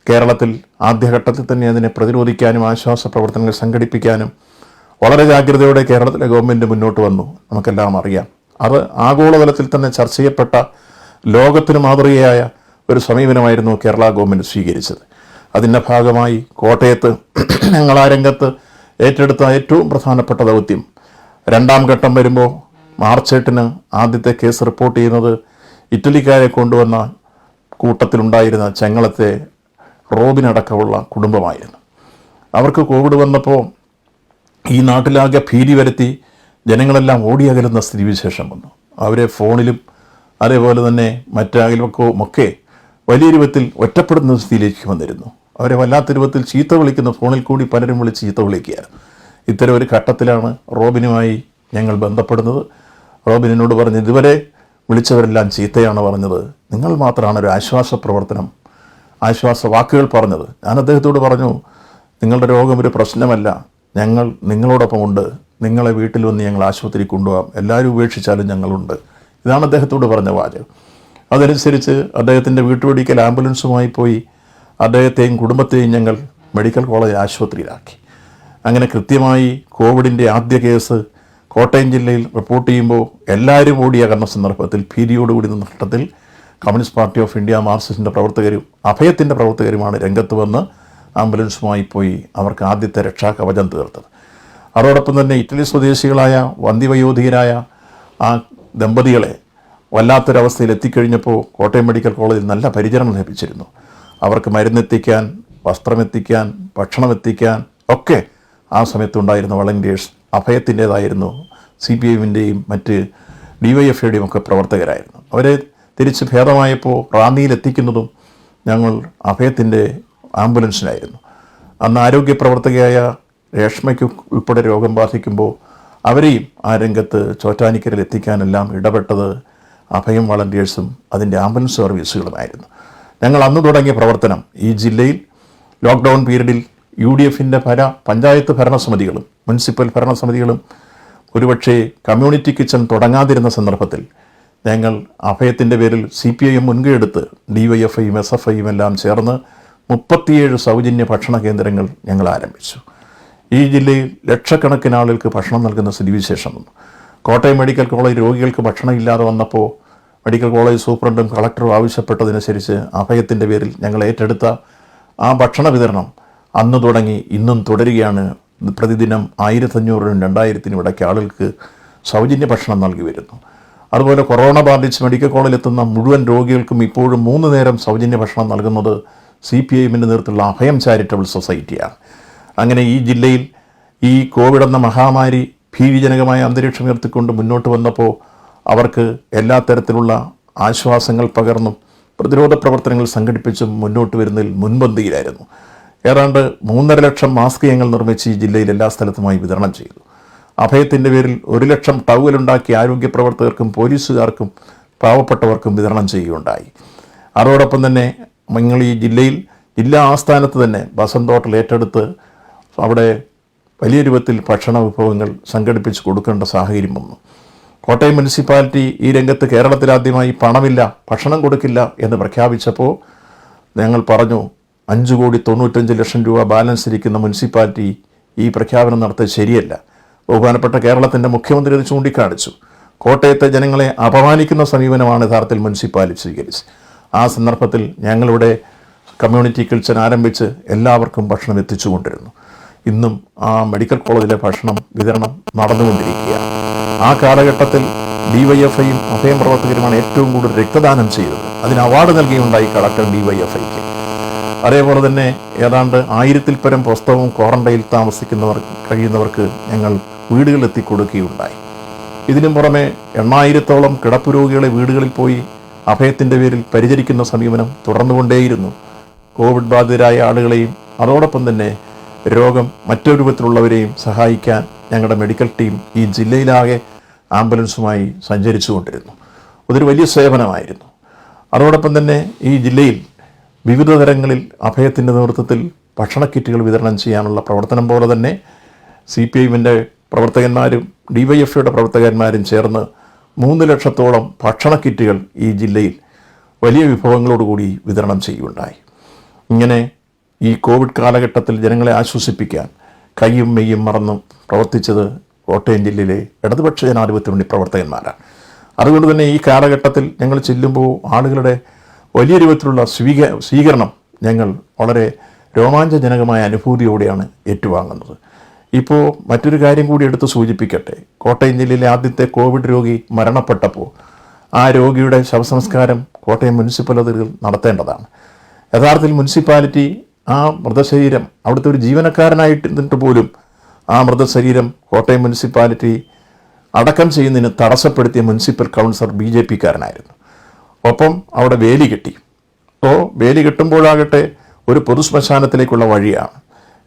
കേരളത്തിൽ ആദ്യഘട്ടത്തിൽ തന്നെ അതിനെ പ്രതിരോധിക്കാനും ആശ്വാസ പ്രവർത്തനങ്ങൾ സംഘടിപ്പിക്കാനും വളരെ ജാഗ്രതയോടെ കേരളത്തിലെ ഗവൺമെൻറ് മുന്നോട്ട് വന്നു. നമുക്കെല്ലാം അറിയാം. അത് ആഗോളതലത്തിൽ തന്നെ ചർച്ച ചെയ്യപ്പെട്ട ലോകത്തിന് മാതൃകയായ ഒരു സമീപനമായിരുന്നു കേരള ഗവൺമെൻറ് സ്വീകരിച്ചത്. അതിൻ്റെ ഭാഗമായി കോട്ടയത്ത് ഞങ്ങൾ ആ രംഗത്ത് ഏറ്റെടുത്ത ഏറ്റവും പ്രധാനപ്പെട്ട ദൗത്യം, രണ്ടാം ഘട്ടം വരുമ്പോൾ മാർച്ച് 8 ആദ്യത്തെ കേസ് റിപ്പോർട്ട് ചെയ്യുന്നത് ഇറ്റലിക്കാരെ കൊണ്ടുവന്ന കൂട്ടത്തിലുണ്ടായിരുന്ന ചെങ്ങളത്തെ റോബിനടക്കമുള്ള കുടുംബമായിരുന്നു. അവർക്ക് കോവിഡ് വന്നപ്പോൾ ഈ നാട്ടിലാകെ ഭീതി വരുത്തി ജനങ്ങളെല്ലാം ഓടിയകലുന്ന സ്ഥിതിവിശേഷം വന്നു. അവരെ ഫോണിലും അതേപോലെ തന്നെ മറ്റകലുമൊക്കെ ഒക്കെ വലിയ രൂപത്തിൽ ഒറ്റപ്പെടുന്ന സ്ഥിതിയിലേക്ക് വന്നിരുന്നു. അവരെ വല്ലാത്ത രൂപത്തിൽ ചീത്ത വിളിക്കുന്ന, ഫോണിൽ കൂടി പലരും വിളിച്ച് ചീത്ത വിളിക്കുകയായിരുന്നു. ഇത്തരം ഒരു ഘട്ടത്തിലാണ് റോബിനുമായി ഞങ്ങൾ ബന്ധപ്പെടുന്നത്. റോബിൻ എന്നോട് പറഞ്ഞു, ഇതുവരെ വിളിച്ചവരെല്ലാം ചീത്തയാണ് പറഞ്ഞത്, നിങ്ങൾ മാത്രമാണ് ഒരു ആശ്വാസ പ്രവർത്തനം, ആശ്വാസ വാക്കുകൾ പറഞ്ഞത്. ഞാൻ അദ്ദേഹത്തോട് പറഞ്ഞു, നിങ്ങളുടെ രോഗം ഒരു പ്രശ്നമല്ല, ഞങ്ങൾ നിങ്ങളോടൊപ്പം ഉണ്ട്, നിങ്ങളെ വീട്ടിൽ വന്ന് ഞങ്ങൾ ആശുപത്രി കൊണ്ടുപോകാം, എല്ലാവരും ഉപേക്ഷിച്ചാലും ഞങ്ങളുണ്ട്. ഇതാണ് അദ്ദേഹത്തോട് പറഞ്ഞ വാചകം. അതനുസരിച്ച് അദ്ദേഹത്തിൻ്റെ വീട്ടുപടിക്കൽ ആംബുലൻസുമായി പോയി അദ്ദേഹത്തെയും കുടുംബത്തെയും ഞങ്ങൾ മെഡിക്കൽ കോളേജ് ആശുപത്രിയിലാക്കി. അങ്ങനെ കൃത്യമായി കോവിഡിൻ്റെ ആദ്യ കേസ് കോട്ടയം ജില്ലയിൽ റിപ്പോർട്ട് ചെയ്യുമ്പോൾ എല്ലാവരും ഓടിയകർന്ന സന്ദർഭത്തിൽ ഭീതിയോടുകൂടി നിന്ന ഘട്ടത്തിൽ കമ്മ്യൂണിസ്റ്റ് പാർട്ടി ഓഫ് ഇന്ത്യ, മാർക്സിസ്റ്റിൻ്റെ പ്രവർത്തകരും അഭയത്തിൻ്റെ പ്രവർത്തകരുമാണ് രംഗത്ത് വന്ന് ആംബുലൻസുമായി പോയി അവർക്ക് ആദ്യത്തെ രക്ഷാകവചം തീർത്തത്. അതോടൊപ്പം തന്നെ ഇറ്റലി സ്വദേശികളായ വന്ധ്യവയോധികരായ ആ ദമ്പതികളെ വല്ലാത്തൊരവസ്ഥയിൽ എത്തിക്കഴിഞ്ഞപ്പോൾ കോട്ടയം മെഡിക്കൽ കോളേജിൽ നല്ല പരിചരണം ലഭിച്ചിരുന്നു. അവർക്ക് മരുന്നെത്തിക്കാൻ, വസ്ത്രമെത്തിക്കാൻ, ഭക്ഷണം എത്തിക്കാൻ ഒക്കെ ആ സമയത്തുണ്ടായിരുന്ന വളണ്ടിയേഴ്സ് അഭയത്തിൻ്റേതായിരുന്നു. CPIഎമ്മിൻ്റെയും മറ്റ് DYFIയുടെയും ഒക്കെ പ്രവർത്തകരായിരുന്നു. അവരെ തിരിച്ച് ഭേദമായപ്പോൾ റാന്നിയിലെത്തിക്കുന്നതും ഞങ്ങൾ അഭയത്തിൻ്റെ ആംബുലൻസിലായിരുന്നു. അന്ന് ആരോഗ്യ പ്രവർത്തകയായ രേഷ്മയ്ക്ക് ഉൾപ്പെടെ രോഗം ബാധിക്കുമ്പോൾ അവരെയും ആ രംഗത്ത് ചോറ്റാനിക്കരയിൽ എത്തിക്കാനെല്ലാം ഇടപെട്ടത് അഭയം വളണ്ടിയേഴ്സും അതിൻ്റെ ആംബുലൻസ് സർവീസുകളുമായിരുന്നു. ഞങ്ങൾ അന്ന് തുടങ്ങിയ പ്രവർത്തനം ഈ ജില്ലയിൽ ലോക്ക്ഡൗൺ പീരീഡിൽ UDFൻ്റെ പല പഞ്ചായത്ത് ഭരണസമിതികളും മുനിസിപ്പൽ ഭരണസമിതികളും ഒരുപക്ഷെ കമ്മ്യൂണിറ്റി കിച്ചൺ തുടങ്ങാതിരുന്ന സന്ദർഭത്തിൽ ഞങ്ങൾ അഭയത്തിൻ്റെ പേരിൽ CPIഎം മുൻകൈയെടുത്ത് DYFIയും SFIയും എല്ലാം ചേർന്ന് 37 സൗജന്യ ഭക്ഷണ കേന്ദ്രങ്ങൾ ഞങ്ങൾ ആരംഭിച്ചു. ഈ ജില്ലയിൽ ലക്ഷക്കണക്കിന് ആളുകൾക്ക് ഭക്ഷണം നൽകുന്ന സ്ഥിതിവിശേഷം വന്നു. കോട്ടയം മെഡിക്കൽ കോളേജ് രോഗികൾക്ക് ഭക്ഷണം ഇല്ലാതെ വന്നപ്പോൾ മെഡിക്കൽ കോളേജ് സൂപ്രണ്ടും കളക്ടറും ആവശ്യപ്പെട്ടതനുസരിച്ച് അഭയത്തിൻ്റെ പേരിൽ ഞങ്ങൾ ഏറ്റെടുത്ത ആ ഭക്ഷണ വിതരണം അന്ന് തുടങ്ങി ഇന്നും തുടരുകയാണ്. പ്രതിദിനം 1500-നും 2000-നും ഇടയ്ക്ക് ആളുകൾക്ക് സൗജന്യ ഭക്ഷണം നൽകി വരുന്നു. അതുപോലെ കൊറോണ ബാധിച്ച് മെഡിക്കൽ കോളേജിലെത്തുന്ന മുഴുവൻ രോഗികൾക്കും ഇപ്പോഴും 3 നേരം സൗജന്യ ഭക്ഷണം നൽകുന്നത് CPIഎമ്മിൻ്റെ നേതൃത്വത്തിലുള്ള അഭയം ചാരിറ്റബിൾ സൊസൈറ്റിയാണ്. അങ്ങനെ ഈ ജില്ലയിൽ ഈ കോവിഡ് എന്ന മഹാമാരി ഭീതിജനകമായ അന്തരീക്ഷം ഉയർത്തിക്കൊണ്ട് മുന്നോട്ട് വന്നപ്പോൾ അവർക്ക് എല്ലാ തരത്തിലുള്ള ആശ്വാസങ്ങൾ പകർന്നും പ്രതിരോധ പ്രവർത്തനങ്ങൾ സംഘടിപ്പിച്ചും മുന്നോട്ട് വരുന്നതിൽ മുൻപന്തിയിലായിരുന്നു. ഏതാണ്ട് 3.5 ലക്ഷം മാസ്ക് ഞങ്ങൾ നിർമ്മിച്ച് ഈ ജില്ലയിൽ എല്ലാ സ്ഥലത്തുമായി വിതരണം ചെയ്തു. അഭയത്തിൻ്റെ പേരിൽ 1 ലക്ഷം ടവലുണ്ടാക്കി ആരോഗ്യ പ്രവർത്തകർക്കും പോലീസുകാർക്കും പാവപ്പെട്ടവർക്കും വിതരണം ചെയ്യുകയുണ്ടായി. അതോടൊപ്പം തന്നെ നിങ്ങൾ ഈ ജില്ലയിൽ ജില്ലാ ആസ്ഥാനത്ത് തന്നെ ബസന്ത് ഹോട്ടൽ ഏറ്റെടുത്ത് അവിടെ വലിയ രൂപത്തിൽ ഭക്ഷണ വിഭവങ്ങൾ സംഘടിപ്പിച്ച് കൊടുക്കേണ്ട സാഹചര്യം വന്നു. കോട്ടയം മുനിസിപ്പാലിറ്റി ഈ രംഗത്ത് കേരളത്തിലാദ്യമായി പണമില്ല, ഭക്ഷണം കൊടുക്കില്ല എന്ന് പ്രഖ്യാപിച്ചപ്പോൾ ഞങ്ങൾ പറഞ്ഞു, 5,95,00,000 രൂപ ബാലൻസ് ഇരിക്കുന്ന മുനിസിപ്പാലിറ്റി ഈ പ്രഖ്യാപനം നടത്തിയത് ശരിയല്ല. ബഹുമാനപ്പെട്ട കേരളത്തിൻ്റെ മുഖ്യമന്ത്രി അത് ചൂണ്ടിക്കാണിച്ചു. കോട്ടയത്തെ ജനങ്ങളെ അപമാനിക്കുന്ന സമീപനമാണ് യഥാർത്ഥത്തിൽ മുനിസിപ്പാലിറ്റി സ്വീകരിച്ചത്. ആ സന്ദർഭത്തിൽ ഞങ്ങളിവിടെ കമ്മ്യൂണിറ്റി കിച്ചൺ ആരംഭിച്ച് എല്ലാവർക്കും ഭക്ഷണം എത്തിച്ചുകൊണ്ടിരുന്നു. ഇന്നും ആ മെഡിക്കൽ കോളേജിലെ ഭക്ഷണം വിതരണം നടന്നുകൊണ്ടിരിക്കുകയാണ്. ആ കാലഘട്ടത്തിൽ DYFIയും അഭയം പ്രവർത്തകരുമാണ് ഏറ്റവും കൂടുതൽ രക്തദാനം ചെയ്തത്. അതിന് അവാർഡ് നൽകിയുണ്ടായി കളക്ടർ DYFIക്ക്. അതേപോലെ തന്നെ ഏതാണ്ട് 1000-ൽ പരം പുസ്തകവും ക്വാറന്റൈനിൽ കഴിയുന്നവർക്ക് ഞങ്ങൾ വീടുകളിലെത്തി കൊടുക്കുകയുണ്ടായി. ഇതിനും പുറമെ 8000-ഓളം കിടപ്പ് രോഗികളെ വീടുകളിൽ പോയി അഭയത്തിൻ്റെ പേരിൽ പരിചരിക്കുന്ന സമീപനം തുടർന്നുകൊണ്ടേയിരുന്നു. കോവിഡ് ബാധിതരായ ആളുകളെയും അതോടൊപ്പം തന്നെ രോഗം മറ്റൊരു രൂപത്തിലുള്ളവരെയും സഹായിക്കാൻ ഞങ്ങളുടെ മെഡിക്കൽ ടീം ഈ ജില്ലയിലാകെ ആംബുലൻസുമായി സഞ്ചരിച്ചു കൊണ്ടിരുന്നു. അതൊരു വലിയ സേവനമായിരുന്നു. അതോടൊപ്പം തന്നെ ഈ ജില്ലയിൽ വിവിധ തരങ്ങളിൽ അഭയത്തിൻ്റെ നേതൃത്വത്തിൽ ഭക്ഷണ കിറ്റുകൾ വിതരണം ചെയ്യാനുള്ള പ്രവർത്തനം പോലെ തന്നെ CPIഎമ്മിൻ്റെ പ്രവർത്തകന്മാരും DYFIയുടെ പ്രവർത്തകന്മാരും ചേർന്ന് 3 ലക്ഷത്തോളം ഭക്ഷണ കിറ്റുകൾ ഈ ജില്ലയിൽ വലിയ വിഭവങ്ങളോടുകൂടി വിതരണം ചെയ്യുകയുണ്ടായി. ഇങ്ങനെ ഈ കോവിഡ് കാലഘട്ടത്തിൽ ജനങ്ങളെ ആശ്വസിപ്പിക്കാൻ കയ്യും മെയ്യും മറന്നും പ്രവർത്തിച്ചത് കോട്ടയം ജില്ലയിലെ ഇടതുപക്ഷ ജനാധിപത്യ മുന്നണി പ്രവർത്തകന്മാരാണ്. അതുകൊണ്ട് തന്നെ ഈ കാലഘട്ടത്തിൽ ഞങ്ങൾ ചെല്ലുമ്പോൾ ആളുകളുടെ വലിയ രൂപത്തിലുള്ള സ്വീകരണം ഞങ്ങൾ വളരെ രോമാഞ്ചജനകമായ അനുഭൂതിയോടെയാണ് ഏറ്റുവാങ്ങുന്നത്. ഇപ്പോൾ മറ്റൊരു കാര്യം കൂടി എടുത്ത് സൂചിപ്പിക്കട്ടെ. കോട്ടയം ജില്ലയിലെ ആദ്യത്തെ കോവിഡ് രോഗി മരണപ്പെട്ടപ്പോൾ ആ രോഗിയുടെ ശവസംസ്കാരം കോട്ടയം മുനിസിപ്പൽ അതിർത്തിയിൽ നടത്തേണ്ടതാണ്. യഥാർത്ഥത്തിൽ മുനിസിപ്പാലിറ്റി ആ മൃതശരീരം അവിടുത്തെ ഒരു ജീവനക്കാരനായിട്ട് പോലും ആ മൃതശരീരം കോട്ടയം മുനിസിപ്പാലിറ്റി അടക്കം ചെയ്യുന്നതിന് തടസ്സപ്പെടുത്തിയ മുനിസിപ്പൽ കൗൺസിലർ BJP-കാരനായിരുന്നു. ഒപ്പം അവിടെ വേലി കെട്ടി. അപ്പോൾ വേലി കെട്ടുമ്പോഴാകട്ടെ ഒരു പൊതുശ്മശാനത്തിലേക്കുള്ള വഴിയാണ്.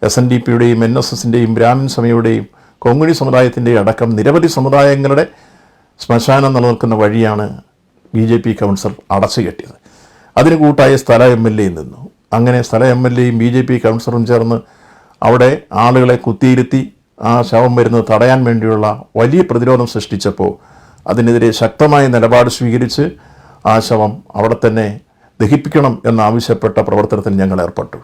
SNDP-യുടെയും NSS-ൻ്റെയും ബ്രാഹ്മിൻ സഭയുടെയും കൊങ്ങണി സമുദായത്തിൻ്റെയും അടക്കം നിരവധി സമുദായങ്ങളുടെ ശ്മശാനം നിലനിൽക്കുന്ന വഴിയാണ് BJP കൗൺസിലർ അടച്ചു കെട്ടിയത്. അതിന് കൂട്ടായ സ്ഥല MLA നിന്നു. അങ്ങനെ സ്ഥല MLA-യും BJP കൗൺസിലറും ചേർന്ന് അവിടെ ആളുകളെ കുത്തിയിരുത്തി ആ ശവം വരുന്നത് തടയാൻ വേണ്ടിയുള്ള വലിയ പ്രതിരോധം സൃഷ്ടിച്ചപ്പോൾ അതിനെതിരെ ശക്തമായ നിലപാട് സ്വീകരിച്ച് ആ ശവം അവിടെ തന്നെ ദഹിപ്പിക്കണം എന്നാവശ്യപ്പെട്ട പ്രവർത്തനത്തിൽ ഞങ്ങൾ ഏർപ്പെട്ടു.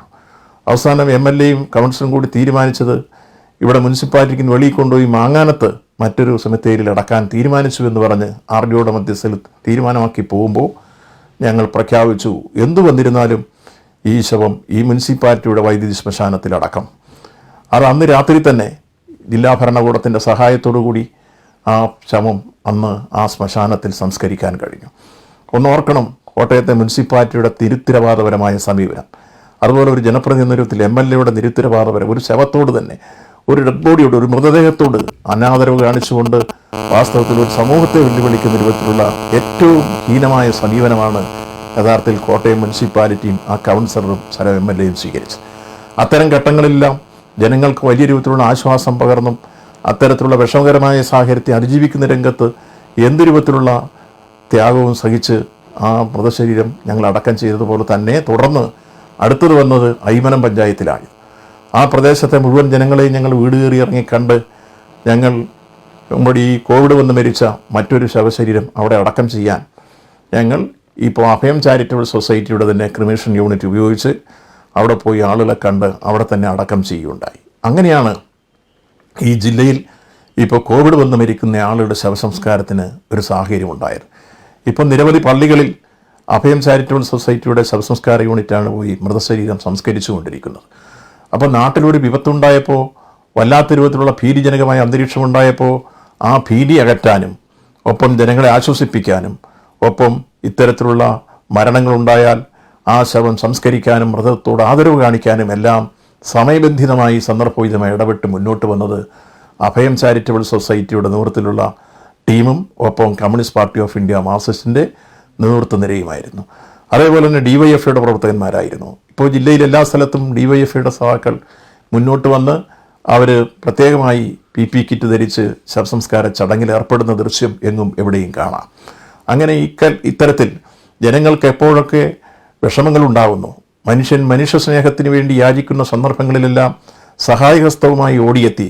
അവസാനം MLA-യും കൗൺസിലും കൂടി തീരുമാനിച്ചത് ഇവിടെ മുനിസിപ്പാലിറ്റിക്ക് വെളിയിൽ കൊണ്ടുപോയി മാങ്ങാനത്ത് മറ്റൊരു സെമിത്തേരിയിൽ അടക്കാൻ തീരുമാനിച്ചു എന്ന് പറഞ്ഞ് RDOയുടെ മധ്യസ്ഥയിൽ തീരുമാനമാക്കി പോകുമ്പോൾ ഞങ്ങൾ പ്രഖ്യാപിച്ചു, എന്തു വന്നിരുന്നാലും ഈ ശവം ഈ മുനിസിപ്പാലിറ്റിയുടെ വൈദ്യുതി ശ്മശാനത്തിൽ അടക്കം. അത് അന്ന് രാത്രി തന്നെ ജില്ലാ ഭരണകൂടത്തിൻ്റെ സഹായത്തോടുകൂടി ആ ശവം അന്ന് ആ ശ്മശാനത്തിൽ സംസ്കരിക്കാൻ കഴിഞ്ഞു. ഒന്നോർക്കണം, കോട്ടയത്തെ മുനിസിപ്പാലിറ്റിയുടെ നിരുത്തരവാദപരമായ സമീപനം, അതുപോലെ ഒരു ജനപ്രതിനിധിത്വത്തിൽ MLA-യുടെ നിരുത്തരവാദപരം, ഒരു ശവത്തോട് തന്നെ, ഒരു ഡെഡ് ബോഡിയോട്, ഒരു മൃതദേഹത്തോട് അനാദരവ് കാണിച്ചുകൊണ്ട് വാസ്തവത്തിൽ ഒരു സമൂഹത്തെ വെല്ലുവിളിക്കുന്ന രൂപത്തിലുള്ള ഏറ്റവും ഹീനമായ സമീപനമാണ് യഥാർത്ഥത്തിൽ കോട്ടയം മുനിസിപ്പാലിറ്റിയും ആ കൗൺസിലറും സ്ഥല MLA-യും സ്വീകരിച്ചത്. അത്തരം ഘട്ടങ്ങളെല്ലാം ജനങ്ങൾക്ക് വലിയ രൂപത്തിലുള്ള ആശ്വാസം പകർന്നും അത്തരത്തിലുള്ള വിഷമകരമായ സാഹചര്യത്തെ അതിജീവിക്കുന്ന രംഗത്ത് എന്ത് രൂപത്തിലുള്ള ത്യാഗവും സഹിച്ച് ആ മൃതശരീരം ഞങ്ങൾ അടക്കം ചെയ്തതുപോലെ തന്നെ തുടർന്ന് അടുത്തത് വന്നത് അയ്മനം പഞ്ചായത്തിലാണ്. ആ പ്രദേശത്തെ മുഴുവൻ ജനങ്ങളെയും ഞങ്ങൾ വീട് കയറി ഇറങ്ങി കണ്ട് ഞങ്ങൾ നമ്മുടെ ഈ കോവിഡ് വന്ന് മരിച്ച മറ്റൊരു ശവശരീരം അവിടെ അടക്കം ചെയ്യാൻ ഞങ്ങൾ ഇപ്പോൾ അഭയം ചാരിറ്റബിൾ സൊസൈറ്റിയുടെ തന്നെ ക്രിമേഷൻ യൂണിറ്റ് ഉപയോഗിച്ച് അവിടെ പോയി ആളുകളെ കണ്ട് അവിടെ തന്നെ അടക്കം ചെയ്യുകയുണ്ടായി. അങ്ങനെയാണ് ഈ ജില്ലയിൽ ഇപ്പോൾ കോവിഡ് വന്ന് മരിക്കുന്ന ആളുകളുടെ ശവസംസ്കാരത്തിന് ഒരു സാഹചര്യം ഉണ്ടായത്. ഇപ്പം നിരവധി പള്ളികളിൽ അഭയം ചാരിറ്റബിൾ സൊസൈറ്റിയുടെ ശവസംസ്കാര യൂണിറ്റാണ് പോയി മൃതശരീരം സംസ്കരിച്ചു കൊണ്ടിരിക്കുന്നത്. അപ്പോൾ നാട്ടിലൊരു വിപത്തുണ്ടായപ്പോൾ, വല്ലാത്ത രൂപത്തിലുള്ള ഭീതിജനകമായ അന്തരീക്ഷമുണ്ടായപ്പോൾ ആ ഭീതി അകറ്റാനും ഒപ്പം ജനങ്ങളെ ആശ്വസിപ്പിക്കാനും ഒപ്പം ഇത്തരത്തിലുള്ള മരണങ്ങളുണ്ടായാൽ ആ ശവം സംസ്കരിക്കാനും മൃതത്തോട് ആദരവ് കാണിക്കാനും എല്ലാം സമയബന്ധിതമായി സന്ദർഭോചിതമായി ഇടപെട്ട് മുന്നോട്ട് വന്നത് അഭയം ചാരിറ്റബിൾ സൊസൈറ്റിയുടെ നേതൃത്വത്തിലുള്ള ടീമും ഒപ്പം കമ്മ്യൂണിസ്റ്റ് പാർട്ടി ഓഫ് ഇന്ത്യ മാർക്സിസ്റ്റിൻ്റെ നേതൃത്വ നിരയുമായിരുന്നു. അതേപോലെ തന്നെ DYFIയുടെ പ്രവർത്തകന്മാരായിരുന്നു. ഇപ്പോൾ ജില്ലയിൽ എല്ലാ സ്ഥലത്തും DYFIയുടെ സഹാക്കൾ മുന്നോട്ട് വന്ന് അവർ പ്രത്യേകമായി PP കിറ്റ് ധരിച്ച് ശവസംസ്കാര ചടങ്ങിൽ ഏർപ്പെടുന്ന ദൃശ്യം എങ്ങും എവിടെയും കാണാം. അങ്ങനെ ഇത്തരത്തിൽ ജനങ്ങൾക്ക് എപ്പോഴൊക്കെ വിഷമങ്ങളുണ്ടാകുന്നു, മനുഷ്യ സ്നേഹത്തിന് വേണ്ടി യാചിക്കുന്ന സന്ദർഭങ്ങളിലെല്ലാം സഹായഹസ്തവുമായി ഓടിയെത്തി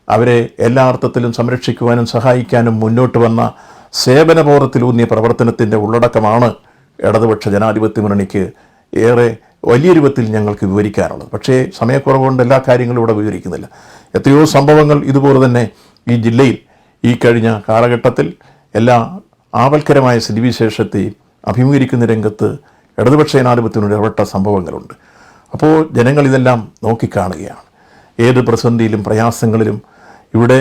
അവരെ എല്ലാ അർത്ഥത്തിലും സംരക്ഷിക്കുവാനും സഹായിക്കാനും മുന്നോട്ട് വന്ന സേവനബോധത്തിലൂന്നിയ പ്രവർത്തനത്തിൻ്റെ ഉള്ളടക്കമാണ് ഇടതുപക്ഷ ജനാധിപത്യ മുന്നണിക്ക് ഏറെ വലിയ രൂപത്തിൽ ഞങ്ങൾക്ക് വിവരിക്കാനുള്ളത്. പക്ഷേ സമയക്കുറവുകൊണ്ട് എല്ലാ കാര്യങ്ങളും ഇവിടെ വിവരിക്കുന്നില്ല. എത്രയോ സംഭവങ്ങൾ ഇതുപോലെ തന്നെ ഈ ജില്ലയിൽ ഈ കഴിഞ്ഞ കാലഘട്ടത്തിൽ എല്ലാ ആപൽക്കരമായ സ്ഥിതിവിശേഷത്തെയും അഭിമുഖീകരിക്കുന്ന രംഗത്ത് ഇടതുപക്ഷ ജനാധിപത്യത്തിനോട് ഇടപെട്ട സംഭവങ്ങളുണ്ട്. അപ്പോൾ ജനങ്ങൾ ഇതെല്ലാം നോക്കിക്കാണുകയാണ്. ഏത് പ്രതിസന്ധിയിലും പ്രയാസങ്ങളിലും ഇവിടെ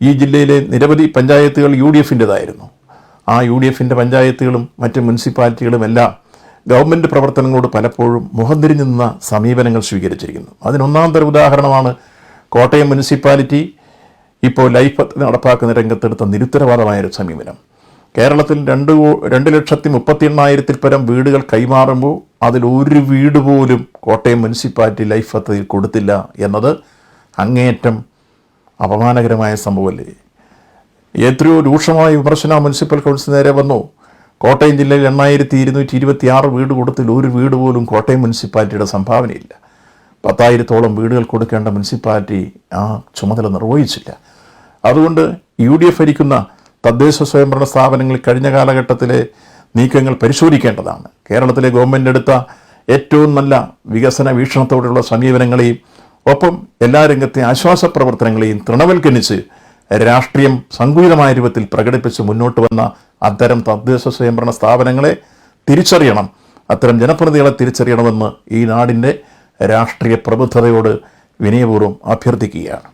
ഈ ജില്ലയിലെ നിരവധി പഞ്ചായത്തുകൾ UDF-ൻ്റെതായിരുന്നു. ആ UDF-ൻ്റെ പഞ്ചായത്തുകളും മറ്റ് മുനിസിപ്പാലിറ്റികളും എല്ലാം ഗവൺമെൻറ് പ്രവർത്തനങ്ങളോട് പലപ്പോഴും മുഖം തിരിഞ്ഞു നിന്ന സമീപനങ്ങൾ സ്വീകരിച്ചിരിക്കുന്നു. അതിനൊന്നാം തരം ഉദാഹരണമാണ് കോട്ടയം മുനിസിപ്പാലിറ്റി ഇപ്പോൾ ലൈഫ് നടപ്പാക്കുന്ന രംഗത്തെടുത്ത നിരുത്തരവാദമായൊരു സമീപനം. കേരളത്തിൽ 2,38,000 പരം വീടുകൾ കൈമാറുമ്പോൾ അതിൽ ഒരു വീട് പോലും കോട്ടയം മുനിസിപ്പാലിറ്റി ലൈഫ് പദ്ധതിയിൽ കൊടുത്തില്ല എന്നത് അങ്ങേയറ്റം അപമാനകരമായ സംഭവമല്ലേ. എത്രയോ രൂക്ഷമായ വിമർശനം മുനിസിപ്പൽ കൗൺസിൽ നേരെ വന്നു. കോട്ടയം ജില്ലയിൽ 8,226 വീട് കൊടുത്തിൽ ഒരു വീട് പോലും കോട്ടയം മുനിസിപ്പാലിറ്റിയുടെ സംഭാവനയില്ല. 10,000-ഓളം വീടുകൾ കൊടുക്കേണ്ട മുനിസിപ്പാലിറ്റി ആ ചുമതല നിർവഹിച്ചില്ല. അതുകൊണ്ട് UDF ഭരിക്കുന്ന തദ്ദേശ സ്വയംഭരണ സ്ഥാപനങ്ങളിൽ കഴിഞ്ഞ കാലഘട്ടത്തിലെ നീക്കങ്ങൾ പരിശോധിക്കേണ്ടതാണ്. കേരളത്തിലെ ഗവൺമെൻറ് എടുത്ത ഏറ്റവും നല്ല വികസന വീക്ഷണത്തോടെയുള്ള സമീപനങ്ങളെയും ഒപ്പം എല്ലാ രംഗത്തെ ആശ്വാസ പ്രവർത്തനങ്ങളെയും തൃണവൽക്കരിച്ച് രാഷ്ട്രീയം സങ്കുചിതമായ രൂപത്തിൽ പ്രകടിപ്പിച്ച് മുന്നോട്ട് വന്ന അത്തരം തദ്ദേശ സ്വയംഭരണ സ്ഥാപനങ്ങളെ തിരിച്ചറിയണം, അത്തരം ജനപ്രതിനിധികളെ തിരിച്ചറിയണമെന്ന് ഈ നാടിൻ്റെ രാഷ്ട്രീയ പ്രബുദ്ധതയോട് വിനയപൂർവ്വം അഭ്യർത്ഥിക്കുകയാണ്.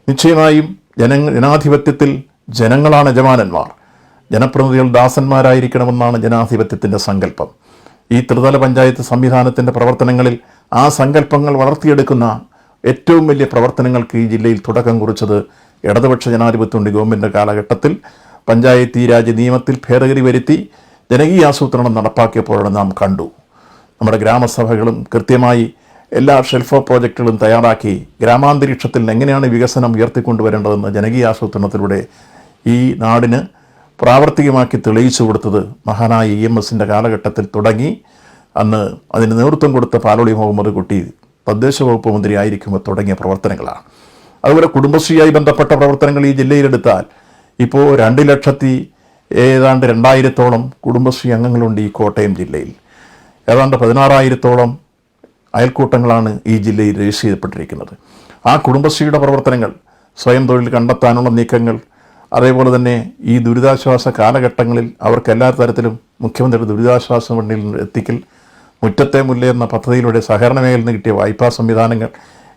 നിശ്ചയമായും ജനാധിപത്യത്തിൽ ജനങ്ങളാണ് യജമാനന്മാർ, ജനപ്രതിനിധികൾ ദാസന്മാരായിരിക്കണമെന്നാണ് ജനാധിപത്യത്തിൻ്റെ സങ്കല്പം. ഈ ത്രിതല പഞ്ചായത്ത് സംവിധാനത്തിൻ്റെ പ്രവർത്തനങ്ങളിൽ ആ സങ്കല്പങ്ങൾ വളർത്തിയെടുക്കുന്ന ഏറ്റവും വലിയ പ്രവർത്തനങ്ങൾക്ക് ഈ ജില്ലയിൽ തുടക്കം കുറിച്ചത് ഇടതുപക്ഷ ജനാധിപത്യ ഗവൺമെൻറ് കാലഘട്ടത്തിൽ പഞ്ചായത്തി രാജ് നിയമത്തിൽ ഭേദഗതി വരുത്തി ജനകീയാസൂത്രണം നടപ്പാക്കിയപ്പോഴാണ് നാം കണ്ടു. നമ്മുടെ ഗ്രാമസഭകളും കൃത്യമായി എല്ലാ ഷെൽഫ് പ്രോജക്റ്റുകളും തയ്യാറാക്കി ഗ്രാമാന്തരീക്ഷത്തിൽ എങ്ങനെയാണ് വികസനം ഉയർത്തിക്കൊണ്ടുവരേണ്ടതെന്ന് ജനകീയാസൂത്രണത്തിലൂടെ ഈ നാടിന് പ്രാവർത്തികമാക്കി തെളിയിച്ചു കൊടുത്തത് മഹാനായ EMSൻ്റെ കാലഘട്ടത്തിൽ തുടങ്ങി. അന്ന് അതിന് നേതൃത്വം കൊടുത്ത പാലോളി മുഹമ്മദ് കുട്ടി തദ്ദേശ വകുപ്പ് മന്ത്രി ആയിരിക്കുമ്പോൾ തുടങ്ങിയ പ്രവർത്തനങ്ങളാണ്. അതുപോലെ കുടുംബശ്രീയായി ബന്ധപ്പെട്ട പ്രവർത്തനങ്ങൾ ഈ ജില്ലയിലെടുത്താൽ ഇപ്പോൾ 2,20,000 കുടുംബശ്രീ അംഗങ്ങളുണ്ട് ഈ കോട്ടയം ജില്ലയിൽ. ഏതാണ്ട് 16,000 അയൽക്കൂട്ടങ്ങളാണ് ഈ ജില്ലയിൽ രജിസ്റ്റർ ചെയ്യപ്പെട്ടിരിക്കുന്നത്. ആ കുടുംബശ്രീയുടെ പ്രവർത്തനങ്ങൾ, സ്വയം തൊഴിൽ കണ്ടെത്താനുള്ള നീക്കങ്ങൾ, അതേപോലെ തന്നെ ഈ ദുരിതാശ്വാസ കാലഘട്ടങ്ങളിൽ അവർക്ക് എല്ലാ തരത്തിലും മുഖ്യമന്ത്രിയുടെ ദുരിതാശ്വാസ ഫണ്ടിൽ എത്തിക്കൽ, മുറ്റത്തെ മുല്ല എന്ന പദ്ധതിയിലൂടെ സഹകരണ മേഖലയിൽ നിന്ന് കിട്ടിയ വായ്പാ സംവിധാനങ്ങൾ,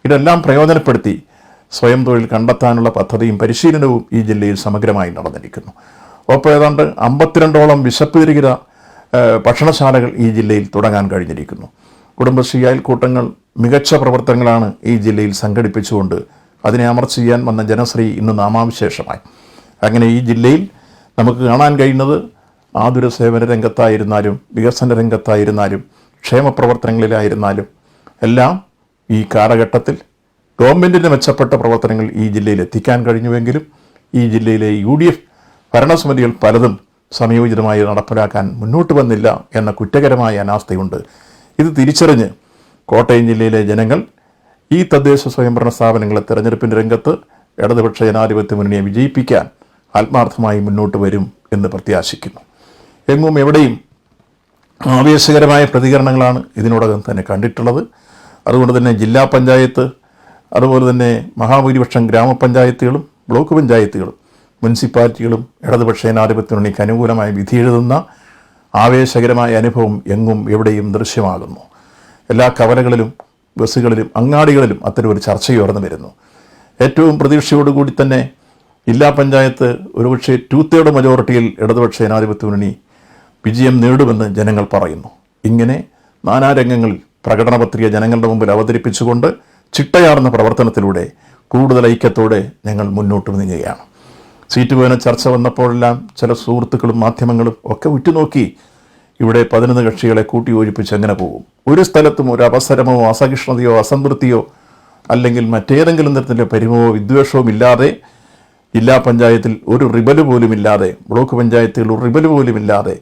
ഇതെല്ലാം പ്രയോജനപ്പെടുത്തി സ്വയം തൊഴിൽ കണ്ടെത്താനുള്ള പദ്ധതിയും പരിശീലനവും ഈ ജില്ലയിൽ സമഗ്രമായി നടന്നിരിക്കുന്നു. ഒപ്പം ഏതാണ്ട് 52 വിശപ്പ് തിരികിര ഭക്ഷണശാലകൾ ഈ ജില്ലയിൽ തുടങ്ങാൻ കഴിഞ്ഞിരിക്കുന്നു. കുടുംബശ്രീ അയൽക്കൂട്ടങ്ങൾ മികച്ച പ്രവർത്തനങ്ങളാണ് ഈ ജില്ലയിൽ സംഘടിപ്പിച്ചുകൊണ്ട് അതിനെ അമർച്ച ചെയ്യാൻ വന്ന ജനശ്രീ ഇന്ന് നാമാവിശേഷമായി. അങ്ങനെ ഈ ജില്ലയിൽ നമുക്ക് കാണാൻ കഴിയുന്നത് ആതുര സേവന രംഗത്തായിരുന്നാലും വികസന രംഗത്തായിരുന്നാലും ക്ഷേമപ്രവർത്തനങ്ങളിലായിരുന്നാലും എല്ലാം ഈ കാലഘട്ടത്തിൽ ഗവൺമെൻറ്റിൻ്റെ മെച്ചപ്പെട്ട പ്രവർത്തനങ്ങൾ ഈ ജില്ലയിൽ എത്തിക്കാൻ കഴിഞ്ഞുവെങ്കിലും ഈ ജില്ലയിലെ UDF ഭരണസമിതികൾ പലതും സമയോചിതമായി നടപ്പിലാക്കാൻ മുന്നോട്ട് വന്നില്ല എന്ന കുറ്റകരമായ അനാസ്ഥയുണ്ട്. ഇത് തിരിച്ചറിഞ്ഞ് കോട്ടയം ജില്ലയിലെ ജനങ്ങൾ ഈ തദ്ദേശ സ്വയംഭരണ സ്ഥാപനങ്ങളെ തെരഞ്ഞെടുപ്പിൻ്റെ രംഗത്ത് ഇടതുപക്ഷ ജനാധിപത്യ മുന്നണിയെ വിജയിപ്പിക്കാൻ ആത്മാർത്ഥമായി മുന്നോട്ട് വരും എന്ന് പ്രത്യാശിക്കുന്നു. എങ്ങും എവിടെയും ആവേശകരമായ പ്രതികരണങ്ങളാണ് ഇതിനോടകം തന്നെ കണ്ടിട്ടുള്ളത്. അതുകൊണ്ട് തന്നെ ജില്ലാ പഞ്ചായത്ത്, അതുപോലെ തന്നെ മഹാഭൂരിപക്ഷം ഗ്രാമപഞ്ചായത്തുകളും ബ്ലോക്ക് പഞ്ചായത്തുകളും മുനിസിപ്പാലിറ്റികളും ഇടതുപക്ഷ ജനാധിപത്യ മുന്നണിക്ക് അനുകൂലമായി വിധിയെഴുതുന്ന ആവേശകരമായ അനുഭവം എങ്ങും എവിടെയും ദൃശ്യമാകുന്നു. എല്ലാ കവലകളിലും ബസ്സുകളിലും അങ്ങാടികളിലും അത്തരമൊരു ചർച്ചയുയർന്നു വരുന്നു. ഏറ്റവും പ്രതീക്ഷയോടുകൂടി തന്നെ ജില്ലാ പഞ്ചായത്ത് ഒരുപക്ഷെ 2/3 മജോറിറ്റിയിൽ ഇടതുപക്ഷ ജനാധിപത്യ മുന്നണി വിജയം നേടുമെന്ന് ജനങ്ങൾ പറയുന്നു. ഇങ്ങനെ നാനാരംഗങ്ങളിൽ പ്രകടന പത്രിക ജനങ്ങളുടെ മുമ്പിൽ അവതരിപ്പിച്ചുകൊണ്ട് ചിട്ടയാർന്ന പ്രവർത്തനത്തിലൂടെ കൂടുതൽ ഐക്യത്തോടെ ഞങ്ങൾ മുന്നോട്ട് നീങ്ങുകയാണ്. സീറ്റ് വേന ചർച്ച വന്നപ്പോഴെല്ലാം ചില സുഹൃത്തുക്കളും മാധ്യമങ്ങളും ഒക്കെ ഉറ്റുനോക്കി ഇവിടെ 11 കക്ഷികളെ കൂട്ടിയോജിപ്പിച്ച് എങ്ങനെ പോകും, ഒരു സ്ഥലത്തും ഒരു അവസരമോ അസഹിഷ്ണുതയോ അസംതൃപ്തിയോ അല്ലെങ്കിൽ മറ്റേതെങ്കിലും തരത്തിലെ പരിമവോ വിദ്വേഷവും ഇല്ലാതെ ജില്ലാ പഞ്ചായത്തിൽ ഒരു റിബല് പോലുമില്ലാതെ, ബ്ലോക്ക് പഞ്ചായത്തുകൾ ഒരു റിബല് പോലുമില്ലാതെ,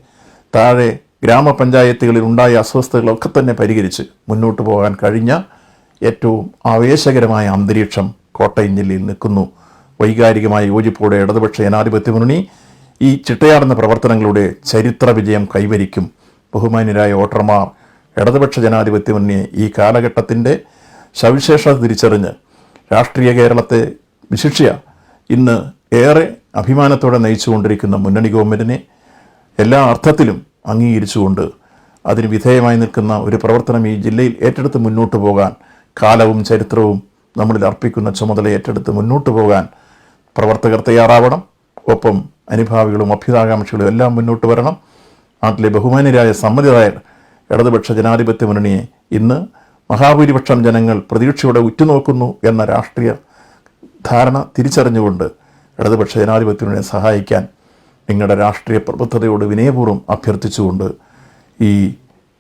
താഴെ ഗ്രാമപഞ്ചായത്തുകളിൽ ഉണ്ടായ അസ്വസ്ഥതകളൊക്കെ തന്നെ പരിഹരിച്ച് മുന്നോട്ട് പോകാൻ കഴിഞ്ഞ ഏറ്റവും ആവേശകരമായ അന്തരീക്ഷം കോട്ടയം ജില്ലയിൽ നിൽക്കുന്നു. വൈകാരികമായ യോജിപ്പോടെ ഇടതുപക്ഷ ജനാധിപത്യ മുന്നണി ഈ ചിട്ടയാർന്ന പ്രവർത്തനങ്ങളുടെ ചരിത്ര വിജയം കൈവരിക്കും. ബഹുമാന്യരായ വോട്ടർമാർ ഇടതുപക്ഷ ജനാധിപത്യ മുന്നണിയെ ഈ കാലഘട്ടത്തിൻ്റെ സവിശേഷത തിരിച്ചറിഞ്ഞ് രാഷ്ട്രീയ കേരളത്തെ വിശിഷ്യ ഇന്ന് ഏറെ അഭിമാനത്തോടെ നയിച്ചുകൊണ്ടിരിക്കുന്ന മുന്നണി ഗവൺമെൻറ്റിനെ എല്ലാ അർത്ഥത്തിലും അംഗീകരിച്ചുകൊണ്ട് അതിന് വിധേയമായി നിൽക്കുന്ന ഒരു പ്രവർത്തനം ഈ ജില്ലയിൽ ഏറ്റെടുത്ത് മുന്നോട്ട് പോകാൻ കാലവും ചരിത്രവും നമ്മളിൽ അർപ്പിക്കുന്ന ചുമതല ഏറ്റെടുത്ത് മുന്നോട്ട് പോകാൻ പ്രവർത്തകർ തയ്യാറാവണം. ഒപ്പം അനുഭാവികളും അഭ്യുതാകാംക്ഷികളും എല്ലാം മുന്നോട്ട് വരണം. നാട്ടിലെ ബഹുമാന്യരായ സമ്മതിദായകർ ഇടതുപക്ഷ ജനാധിപത്യ മുന്നണിയെ ഇന്ന് മഹാഭൂരിപക്ഷം ജനങ്ങൾ പ്രതീക്ഷയോടെ ഉറ്റുനോക്കുന്നു എന്ന രാഷ്ട്രീയ ധാരണ തിരിച്ചറിഞ്ഞുകൊണ്ട് ഇടതുപക്ഷ ജനാധിപത്യ മുന്നണിയെ സഹായിക്കാൻ നിങ്ങളുടെ രാഷ്ട്രീയ പ്രബുദ്ധതയോട് വിനയപൂർവ്വം അഭ്യർത്ഥിച്ചുകൊണ്ട് ഈ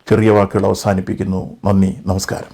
ചെറിയ വാക്കുകൾ അവസാനിപ്പിക്കുന്നു. നന്ദി, നമസ്കാരം.